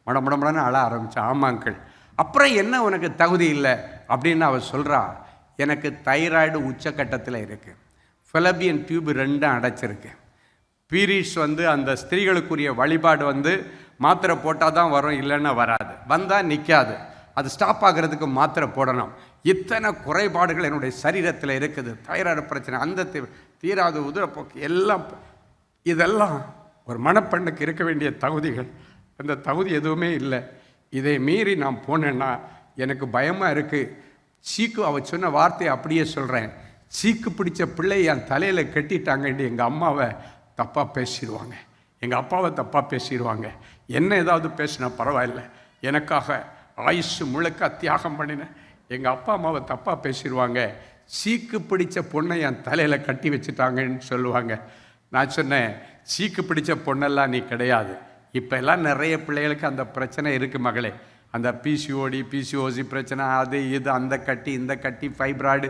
மடமடமடன்னு அழ ஆரம்பித்தான். ஆமாங்கள். அப்புறம் என்ன உனக்கு தகுதி இல்லை அப்படின்னு அவள் சொல்கிறா. எனக்கு தைராய்டு உச்சக்கட்டத்தில் இருக்குது, ஃபெலபியன் டியூப் 2 அடைச்சிருக்கு, பீரியட்ஸ் அந்த ஸ்திரீகளுக்குரிய வழிபாடு மாத்திரை போட்டால் தான் வரும், இல்லைன்னா வராது, வந்தால் நிற்காது, அது ஸ்டாப் ஆகிறதுக்கு மாத்திரை போடணும். இத்தனை குறைபாடுகள் என்னுடைய சரீரத்தில் இருக்குது. தைராய்டு பிரச்சனை, அந்த தீராத உதிரப்போக்கு எல்லாம், இதெல்லாம் ஒரு மணப்பெண்ணுக்கு இருக்க வேண்டிய தகுதிகள். அந்த தகுதி எதுவுமே இல்லை. இதை மீறி நான் போனேன்னா எனக்கு பயமாக இருக்குது. சீக்கு அவ சொன்ன வார்த்தையை அப்படியே சொல்கிறேன். சீக்கு பிடிச்ச பிள்ளை என் தலையில் கட்டிட்டாங்கன்னு எங்கள் அம்மாவை தப்பாக பேசிடுவாங்க, எங்கள் அப்பாவை தப்பாக பேசிடுவாங்க. என்ன ஏதாவது பேசினா பரவாயில்ல, எனக்காக ஆயுசு முழுக்க தியாகம் பண்ணினேன். எங்கள் அப்பா அம்மாவை தப்பாக பேசிடுவாங்க. சீக்கு பிடிச்ச பொண்ணை என் தலையில் கட்டி வச்சுட்டாங்கன்னு சொல்லுவாங்க. நான் சொன்னேன், சீக்கு பிடிச்ச பொண்ணெல்லாம் நீ கிடையாது. இப்போ எல்லாம் நிறைய பிள்ளைகளுக்கு அந்த பிரச்சனை இருக்குது மகளே. அந்த பிசிஓடி பிசிஓசி பிரச்சனை, அது இது, அந்த கட்டி இந்த கட்டி, ஃபைப்ராய்டு,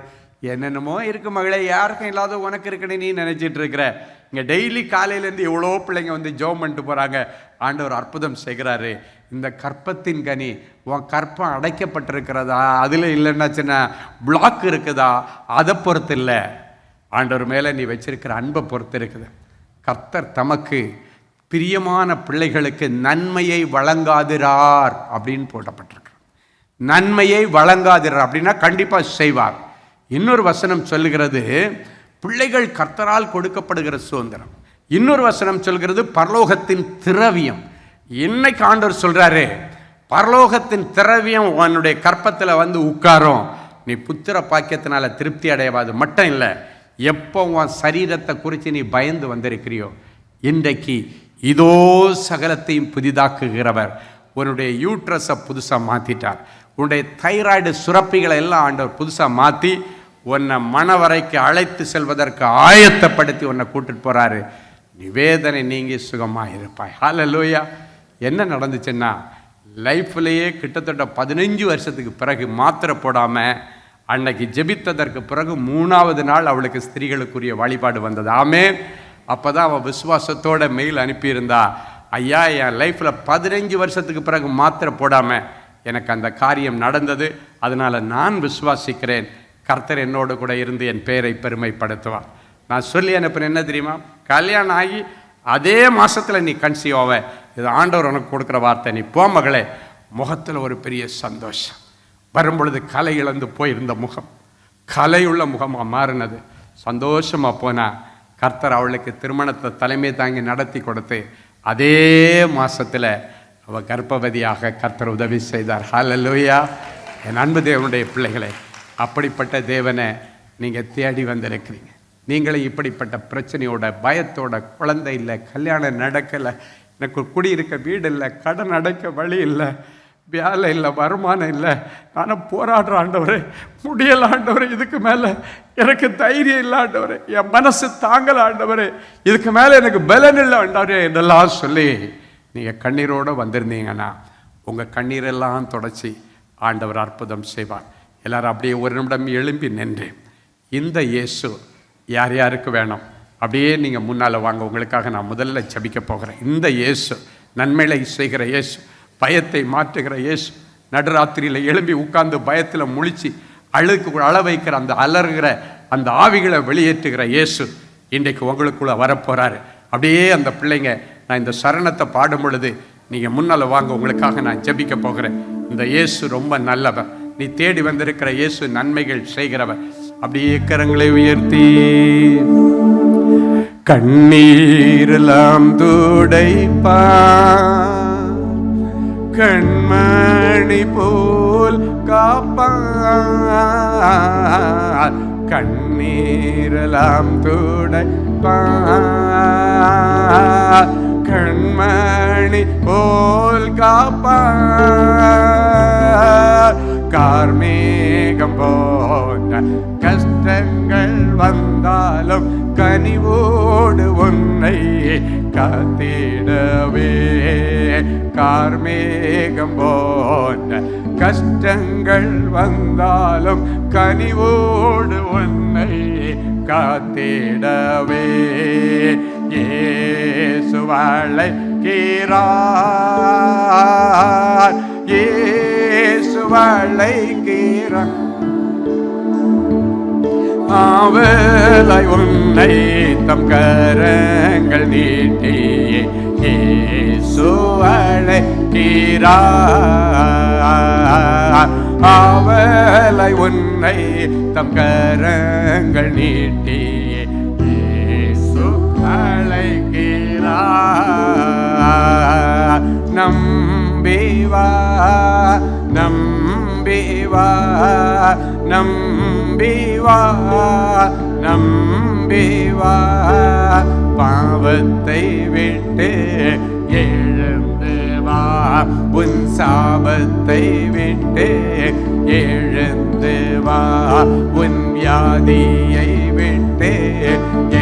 என்னென்னமோ இருக்குது மகளே. யாருக்கும் இல்லாத உனக்கு இருக்குன்னு நீ நினச்சிட்டு இருக்கிற. இங்கே டெய்லி காலையிலேருந்து எவ்வளோ பிள்ளைங்க வந்து ஜெபம் பண்ணிட்டு போகிறாங்க. ஆண்டவர் அற்புதம் செய்கிறாரு. இந்த கற்பத்தின் கனி உன் கற்பம் அடைக்கப்பட்டிருக்கிறதா, அதில் இல்லைன்னாச்சுன்னா பிளாக் இருக்குதா, அதை பொறுத்து இல்லை, ஆண்டவர் மேலே நீ வச்சிருக்கிற அன்பை பொறுத்து இருக்குது. கர்த்தர் தமக்கு பிரியமான பிள்ளைகளுக்கு நன்மையை வழங்காதிரார் அப்படின்னு போடப்பட்டிருக்கு. நன்மையை வழங்காதிரார் அப்படின்னா கண்டிப்பாக செய்வார். இன்னொரு வசனம் சொல்லுகிறது பிள்ளைகள் கர்த்தரால் கொடுக்கப்படுகிற சுதந்திரம். இன்னொரு வசனம் சொல்கிறது பரலோகத்தின் திரவியம். இன்னைக்கு ஆண்டவர் சொல்றாரு, பரலோகத்தின் திரவியம் உன்னுடைய கற்பத்தில் வந்து உட்காரும். நீ புத்திர பாக்கியத்தினால திருப்தி அடையவாது மட்டும் இல்லை, எப்போ உன் சரீரத்தை குறித்து நீ பயந்து வந்திருக்கிறியோ, இன்றைக்கு இதோ சகலத்தையும் புதிதாக்குகிறவர் உன்னுடைய யூட்ரஸை புதுசாக மாற்றிட்டார். உன்னுடைய தைராய்டு சுரப்பிகளை எல்லாம் ஆண்டவர் புதுசாக மாற்றி உன்னை மனவரைக்கு அழைத்து செல்வதற்கு ஆயத்தப்படுத்தி உன்னை கூட்டிட்டு போகிறாரு. நிவேதனை நீங்கி சுகமாக இருப்பாய். ஹல்லேலூயா. என்ன நடந்துச்சுன்னா, லைஃப்லேயே கிட்டத்தட்ட 15 வருஷத்துக்கு பிறகு மாத்திரை போடாமல் அன்னைக்கு ஜெபித்ததற்கு பிறகு 3வது நாள் அவளுக்கு ஸ்திரீகளுக்குரிய வழிபாடு வந்தது. ஆமென். அப்போ தான் அவள் விசுவாசத்தோட மெயில் அனுப்பியிருந்தா, ஐயா என் லைஃப்பில் 15 வருஷத்துக்கு பிறகு மாத்திரை போடாமல் எனக்கு அந்த காரியம் நடந்தது, அதனால் நான் விசுவாசிக்கிறேன், கர்த்தர் என்னோடு கூட இருந்து என் பெயரை பெருமைப்படுத்துவார். நான் சொல்லி அனுப்பினேன் என்ன தெரியுமா, கல்யாணம் ஆகி அதே மாதத்தில் நீ கன்சீவ் ஆவ, இது ஆண்டவர் உனக்கு கொடுக்குற வார்த்தை, நீ போ மகளே. முகத்தில் ஒரு பெரிய சந்தோஷம். வரும்பொழுது கலை இழந்து போயிருந்த முகம் கலையுள்ள முகமாக மாறினது. சந்தோஷமாக போனா கர்த்தர் அவளுக்கு திருமணத்தை தலைமை தாங்கி நடத்தி கொடுத்து அதே மாதத்தில் அவள் கர்ப்பவதியாக கர்த்தர் உதவி செய்தார். ஹல்லேலூயா. என் அன்பு தேவனுடைய பிள்ளைகளை, அப்படிப்பட்ட தேவனை நீங்கள் தேடி வந்திருக்கிறீங்க. நீங்களும் இப்படிப்பட்ட பிரச்சனையோட பயத்தோட, குழந்தை இல்லை, கல்யாணம் நடக்கலை, எனக்கு குடியிருக்க வீடு இல்லை, கடன் அடைக்க வழி இல்லை, வேலை இல்லை, வருமானம் இல்லை, நானும் போராடுற ஆண்டவரே, முடியல ஆண்டவரே, இதுக்கு மேலே எனக்கு தைரியம் இல்லை ஆண்டவரே, என் மனசு தாங்கல ஆண்டவரே, இதுக்கு மேலே எனக்கு பலன் இல்லை ஆண்டவரே என்றெல்லாம் சொல்லி நீங்கள் கண்ணீரோடு வந்திருந்தீங்கன்னா உங்கள் கண்ணீரெல்லாம் தொடச்சி ஆண்டவர் அற்புதம் செய்வார். எல்லாரும் அப்படியே ஒரு நிமிடம் எழும்பி நின்று, இந்த இயேசு யார் யாருக்கு வேணும் அப்படியே நீங்கள் முன்னால் வாங்க. உங்களுக்காக நான் முதல்ல ஜெபிக்க போகிறேன். இந்த இயேசு நன்மைகளை செய்கிற இயேசு, பயத்தை மாற்றுகிற இயேசு, நடுராத்திரியில் எழும்பி உட்கார்ந்து பயத்தில் முழிச்சு அழ வைக்கிற அந்த அலறுகிற அந்த ஆவிகளை வெளியேற்றுகிற இயேசு இன்றைக்கு உங்களுக்குள்ளே வரப்போகிறாரு. அப்படியே அந்த பிள்ளைங்க நான் இந்த சரணத்தை பாடும் பொழுது நீங்கள் முன்னால் வாங்க, உங்களுக்காக நான் ஜெபிக்க போகிறேன். இந்த இயேசு ரொம்ப நல்லவர். நீ தேடி வந்திருக்கிற இயேசு நன்மைகள் செய்கிறவர். அப்படியே கரங்களை உயர்த்தி கண்ணீரெல்லாம் துடைப்பா, கண்மணி போல் காப்பா, கண்ணீரெல்லாம் துடைப்பா, கண்மணி போல் காப்பா, கார்மேகம் போன்ற கஷ்டங்கள் வந்தாலும் கனிவோடு உன்னை காத்திடவே, கார்மேகம் போன்ற கஷ்டங்கள் வந்தாலும் கனிவோடு உன்னை காத்திடவே, இயேசு அழைக்கிறார், இயேசு அழைக்கிறார், ஆவலாய் உன்னை தம் கரங்கள் நீட்டியே இயேசு அழைக்கிறார், ஆவலாய் உன்னை தம் கரங்கள் நீட்டியே இயேசு அழைக்கிறார், நம்பிவா நம்பிவா நம்பிவா நம்பிவா பாவத்தை விட்டு எழுந்து வா உன் சாபத்தை விட்டு எழுந்து வா உன் வியாதியை விட்டு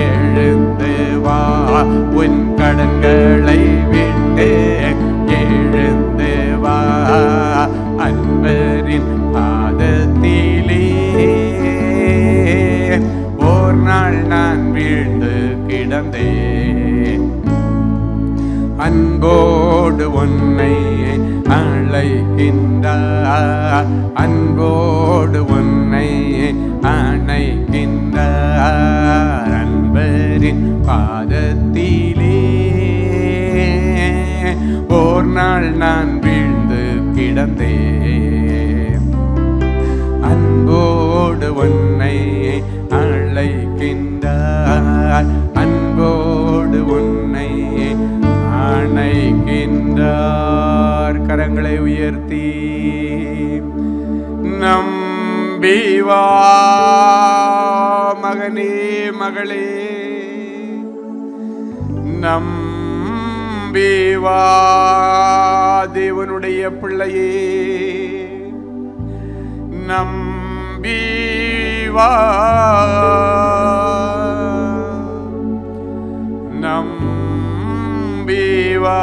எழுந்து வா உன் கடன்களை விட்டு எழுந்து வா அன்பரின் பாதத்திலே ஓர் நாள் நான் வீழ்ந்து கிடந்தேன் அன்போடு உன்னை அழைக்கின்றார் அன்போடு உன்னை அணைக்கின்றார் அன்பரின் பாதத்திலே ஓர் நாள் நான் வீழ்ந்து கிடந்தேன் அன்போடு உன்னை அழைக்கின்றார் அன்போடு உன்னை அணைக்கின்றார். கரங்களை உயர்த்தி நம்பிவா மகனே மகளே நம்பிவா தேவனுடைய பிள்ளையே நம்பிவா நம்பிவா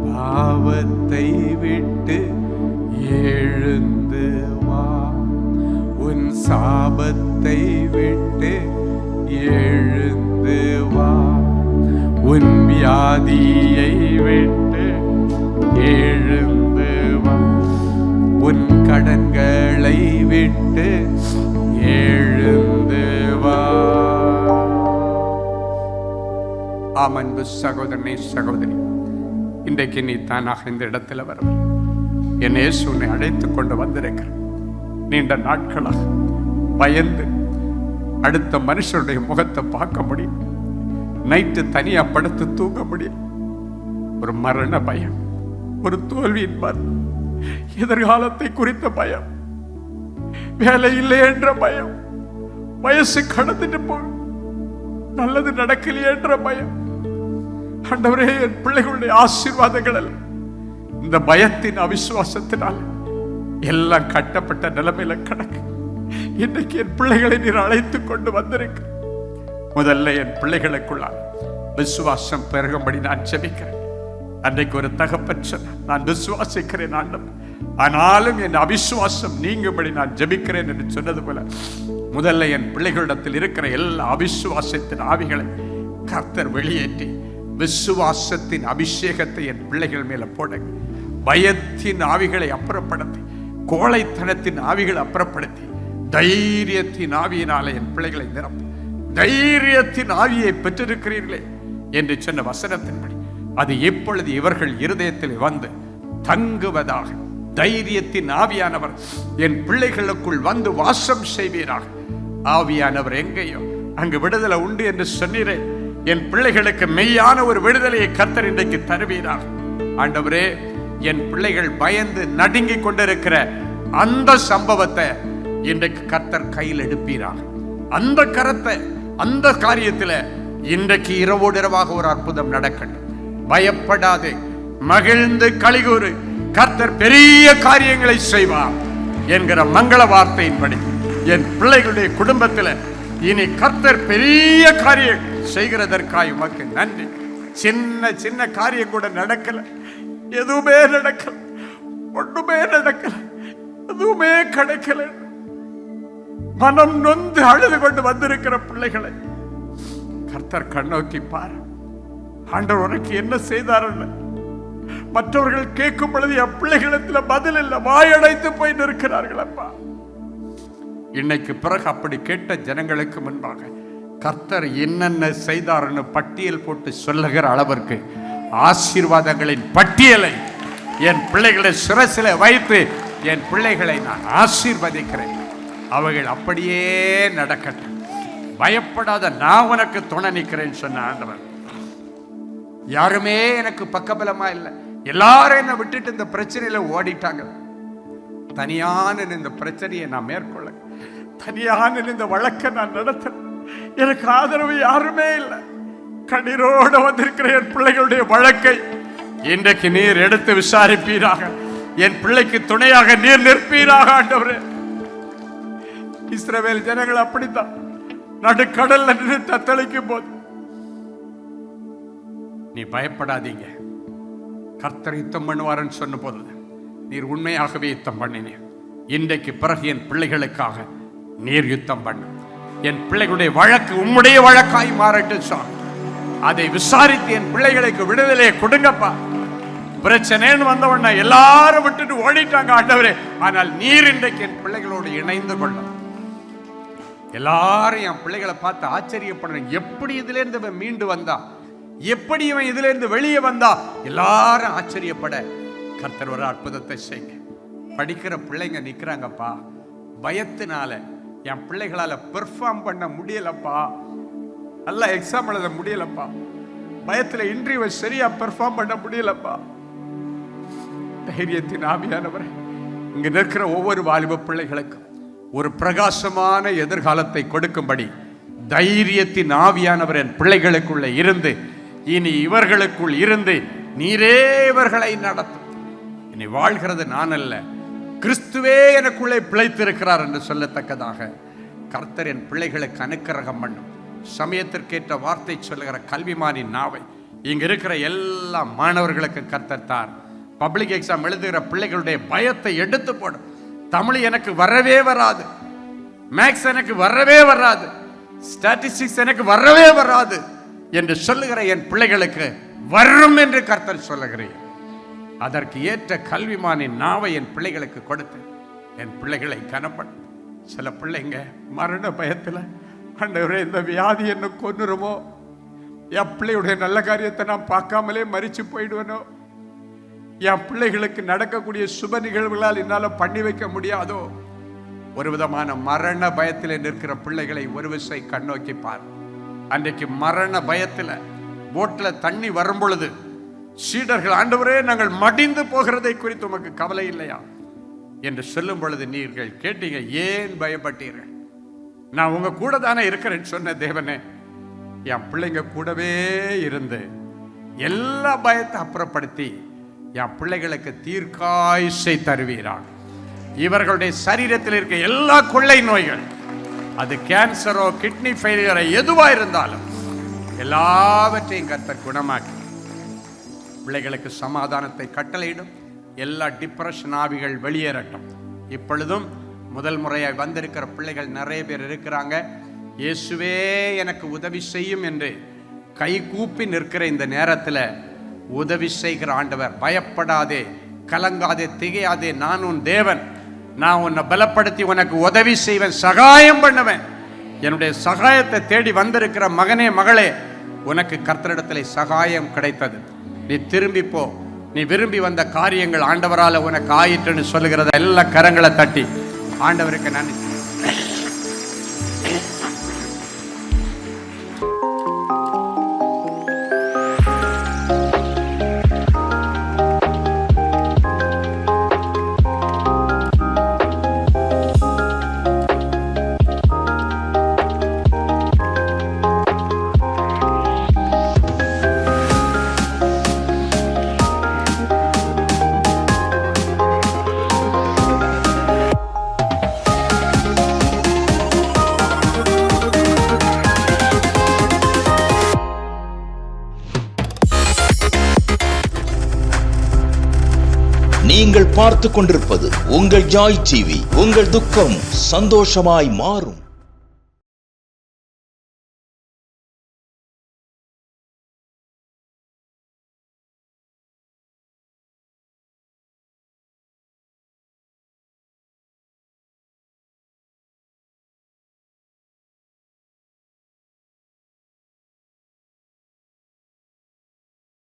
பாவத்தை விட்டு எழுந்து வா உன் சாபத்தை விட்டு எழுந்து வா உன் வியாதியை விட்டு எழுந்து வா உன் கடன்களை விட்டு எழுந்து வா. அன்பு சகோதரனே சகோதரி, இன்றைக்கு நீ தானாக இந்த இடத்துல வர என் இயேசு உன்னை அழைத்துக் கொண்டு வந்திருக்கிற. நீண்ட நாட்களாக பயந்து அடுத்த மனுஷனுடைய முகத்தை பார்க்க முடியும், நைட்டு தனியா படுத்து தூங்க முடியும். ஒரு மரண பயம், ஒரு தோல்வியின் பயம், எதிர்காலத்தை குறித்த பயம், வேலை இல்லை என்ற பயம், வயசு கடந்துட்டு போகும் நல்லது நடக்கலையே என்ற பயம். ஆண்டவரே, என் பிள்ளைகளுடைய ஆசீர்வாதங்கள் இந்த பயத்தின் அவிசுவாசத்தினால் எல்லாம் கட்டப்பட்ட நிலைமையில கிடக்கு. இன்னைக்கு என் பிள்ளைகளை நீர் அழைத்துக் கொண்டு வந்திருக்க. முதல்ல என் பிள்ளைகளுக்குள்ளால் விசுவாசம் பெருகும்படி நான் ஜெபிக்கிறேன். அன்றைக்கு ஒரு தகப்பன் சொன்னார், நான் விசுவாசிக்கிறேன் ஆண்டவர், ஆனாலும் என் அவிசுவாசம் நீங்கும்படி நான் ஜெபிக்கிறேன் என்று சொன்னது போல முதல்ல என் பிள்ளைகளிடத்தில் இருக்கிற எல்லா அவிசுவாசத்தின் ஆவிகளை கர்த்தர் வெளியேற்றி விசுவாசத்தின் அபிஷேகத்தை என் பிள்ளைகள் மேல போடுங்க. பயத்தின் ஆவிகளை அப்புறப்படுத்தி, கோழைத்தனத்தின் ஆவிகளை அப்புறப்படுத்தி, தைரியத்தின் ஆவியினாலே என் பிள்ளைகளை நிரப்பு. தைரியத்தின் ஆவியை பெற்றிருக்கிறீர்களே என்று சொன்ன வசனத்தின்படி அது எப்பொழுது இவர்கள் இருதயத்தில் வந்து தங்குவதாக. தைரியத்தின் ஆவியானவர் என் பிள்ளைகளுக்குள் வந்து வாசம் செய்வீராக. ஆவியானவர் எங்கேயோ அங்கு விடுதலை உண்டு என்று சொன்னீரே. என் பிள்ளைகளுக்கு மெய்யான ஒரு விடுதலையை கர்த்தர் இன்றைக்கு தருவீராக. ஆண்டவரே, என் பிள்ளைகள் பயந்து நடுங்கிக் கொண்டிருக்கிற அந்த சம்பவத்தை இன்றைக்கு கர்த்தர் கையில் எடுப்பீராக. அந்த கரத்தை, அந்த காரியத்தில் இன்றைக்கு இரவோடு இரவாக ஒரு அற்புதம் நடக்கட்டும். பயப்படாதே, மகிழ்ந்து களிகூறு, கர்த்தர் பெரிய காரியங்களை செய்வார் என்கிற மங்கள வார்த்தையின்படி என் பிள்ளைகளுடைய குடும்பத்தில் இனி கர்த்தர் பெரிய காரியம் செய்கிறதற்காக உமக்கு நன்றி. சின்ன சின்ன காரியம் கூட நடக்கல, எதுவுமே நடக்கல, ஒன்றுமே நடக்கல, எதுவுமே கிடைக்கல, மனம் நொந்து அழுது கொண்டு வந்திருக்கிற பிள்ளைகளை கர்த்தர் கண்ணோக்கி பாரு. ஆண்டவர் உனக்கு என்ன செய்தார்? மற்றவர்கள் கேட்கும் பொழுது என் பிள்ளைகளிடத்தில் பதில் இல்லை, வாயடைத்து போய் நிற்கிறார்கள். அப்பா, இன்னைக்கு பிறகு அப்படி கேட்ட ஜனங்களுக்கு முன்பாக கர்த்தர் என்னென்ன செய்தார்னு பட்டியல் போட்டு சொல்லுகிற அளவிற்கு ஆசீர்வாதங்களின் பட்டியலை என் பிள்ளைகளை சிரசில வைத்து என் பிள்ளைகளை நான் ஆசீர்வதிக்கிறேன். அவைகள் அப்படியே நடக்கட்டும். பயப்படாத, நான் உனக்கு துணை நிற்கிறேன் சொன்ன ஆண்டவர் யாருமே எனக்கு பக்கபலமா இல்லை. எல்லாரும் என்னை விட்டுட்டு இந்த பிரச்சனையில ஓடிட்டாங்க. தனியான இந்த பிரச்சனையை நான் மேற்கொள்ள, தனியான இந்த வழக்கை நான் நடத்த, எனக்கு ஆதரவு யாருமே இல்லை. கண்ணீரோட வந்திருக்கிற என் பிள்ளைகளுடைய வழக்கை இன்றைக்கு நீர் எடுத்து விசாரிப்பீராக. என் பிள்ளைக்கு துணையாக நீர் நிற்பீராக ஆண்டவரே. இஸ்ரவேல் ஜனங்கள் அப்படித்தான் நடுக்கடல்ல நின்று தத்தளிக்கும் போது, நீ பயப்படாதீங்க, கர்த்தர் யுத்தம் பண்ணுவாருன்னு சொன்ன போது நீர் உண்மையாகவே யுத்தம் பண்ணினீர். இன்றைக்கு பிறகு என் பிள்ளைகளுக்காக நீர் யுத்தம் பண்ண, என் பிள்ளைகளுடைய வழக்கு உம்முடைய வழக்காய் மாறட்டும் சாமி. அதை விசாரித்து என் பிள்ளைகளுக்கு விடுதலையை கொடுங்கப்பா. பிரச்சனைன்னு வந்தவன எல்லாரும் விட்டுட்டு ஓடிட்டாங்க ஆண்டவரே. ஆனால் நீர் இன்றைக்கு என் பிள்ளைகளோடு இணைந்து கொள்ள, எல்லாரும் என் பிள்ளைகளை பார்த்து ஆச்சரியப்படுறேன். எப்படி இதுல இருந்து இவன் மீண்டு வந்தா, எப்படி இவன் இதுல இருந்து வெளியே வந்தா, எல்லாரும் ஆச்சரியப்பட கர்த்தர் ஒரு அற்புதத்தை செய்ய. படிக்கிற பிள்ளைங்க நிக்கிறாங்கப்பா, பயத்தினால என் பிள்ளைகளால பெர்ஃபார்ம் பண்ண முடியலப்பா, நல்லா எக்ஸாம் எழுத முடியலப்பா, பயத்துல இன்டர்வியூ சரியா பெர்ஃபார்ம் பண்ண முடியலப்பா. தைரியத்தின் ஆவியானவரே, இங்க நிற்கிற ஒவ்வொரு வாலிப பிள்ளைகளுக்கும் ஒரு பிரகாசமான எதிர்காலத்தை கொடுக்கும்படி தைரியத்தின் ஆவியானவர் என் பிள்ளைகளுக்குள்ள இருந்து, இனி இவர்களுக்குள் இருந்து நீரே இவர்களை நடத்தும். இனி வாழ்கிறது நான் அல்ல, கிறிஸ்துவே எனக்குள்ளே பிழைத்திருக்கிறார் என்று சொல்லத்தக்கதாக கர்த்தர் என் பிள்ளைகளுக்கு அனுக்கிரகம் பண்ணும். சமயத்திற்கேற்ற வார்த்தை சொல்லுகிற கல்விமானின் நாவை இங்க இருக்கிற எல்லா மாணவர்களுக்கு கர்த்தர் தார். பப்ளிக் எக்ஸாம் எழுதுகிற பிள்ளைகளுடைய பயத்தை எடுத்து போடும். தமிழ் எனக்கு வரவே வராது, மேக்ஸ் எனக்கு வரவே வராது, ஸ்டாட்டிஸ்டிக்ஸ் எனக்கு வரவே வராது என்று சொல்லுகிற என் பிள்ளைகளுக்கு வரும் என்று கர்த்தர் சொல்லுகிறேன். அதற்கு ஏற்ற கல்விமானின் நாவை என் பிள்ளைகளுக்கு கொடுத்து என் பிள்ளைகளை கனப்படும். சில பிள்ளைங்க மரண பயத்தில், ஆண்டவரே இந்த வியாதி என்ன கொன்னுருமோ, என் பிள்ளையுடைய நல்ல காரியத்தை நான் பார்க்காமலே மரிச்சு போயிடுவேனோ, என் பிள்ளைகளுக்கு நடக்கக்கூடிய சுப நிகழ்வுகளால் என்னால் பண்ணி வைக்க முடியாதோ, ஒரு விதமான மரண பயத்தில் நிற்கிற பிள்ளைகளை ஒரு விசை கண்ணோக்கி பார். அன்றைக்கு மரண பயத்தில் போட்டில் தண்ணி வரும் பொழுது சீடர்கள், ஆண்டவரே நாங்கள் மடிந்து போகிறதை குறித்து உமக்கு கவலை இல்லையா என்று சொல்லும் பொழுது நீங்கள் கேட்டீங்க, ஏன் பயப்பட்டீர்கள்? நான் உங்க கூட தானே இருக்கிறேன்னு சொன்ன தேவனே, என் பிள்ளைங்க கூடவே இருந்து எல்லா பயத்தை அப்புறப்படுத்தி என் பிள்ளைகளுக்கு தீர்க்காயுசை தருவீராக. இவர்களுடைய சரீரத்தில் இருக்க எல்லா கொள்ளை நோய்கள், அது கேன்சரோ கிட்னி ஃபெயிலியரோ எதுவா இருந்தாலும் எல்லாவற்றையும் கர்த்தர் குணமாக்கி பிள்ளைகளுக்கு சமாதானத்தை கட்டளையிடும். எல்லா டிப்ரெஷன் ஆவிகள் வெளியேறட்டும். இப்பொழுதும் முதல் முறையாக வந்திருக்கிற பிள்ளைகள் நிறைய பேர் இருக்கிறாங்க. இயேசுவே எனக்கு உதவி செய்யும் என்று கை கூப்பி நிற்கிற இந்த நேரத்தில் உதவி செய்கிற ஆண்டவர், பயப்படாதே, கலங்காதே, திகையாதே, நான் உன் தேவன், நான் உன்னை பலப்படுத்தி உனக்கு உதவி செய்வேன், சகாயம் பண்ணுவேன். என்னுடைய சகாயத்தை தேடி வந்திருக்கிற மகனே மகளே, உனக்கு கர்த்தரிடத்திலே சகாயம் கிடைத்தது. நீ திரும்பி போ, நீ விரும்பி வந்த காரியங்கள் ஆண்டவரால் உனக்கு ஆயிற்றுன்னு சொல்லுகிறத எல்லா கரங்களை தட்டி ஆண்டவருக்கு நன்றி. நீங்கள் பார்த்துக் கொண்டிருப்பது உங்கள் ஜாய் டிவி. உங்கள் துக்கம் சந்தோஷமாய் மாறும்.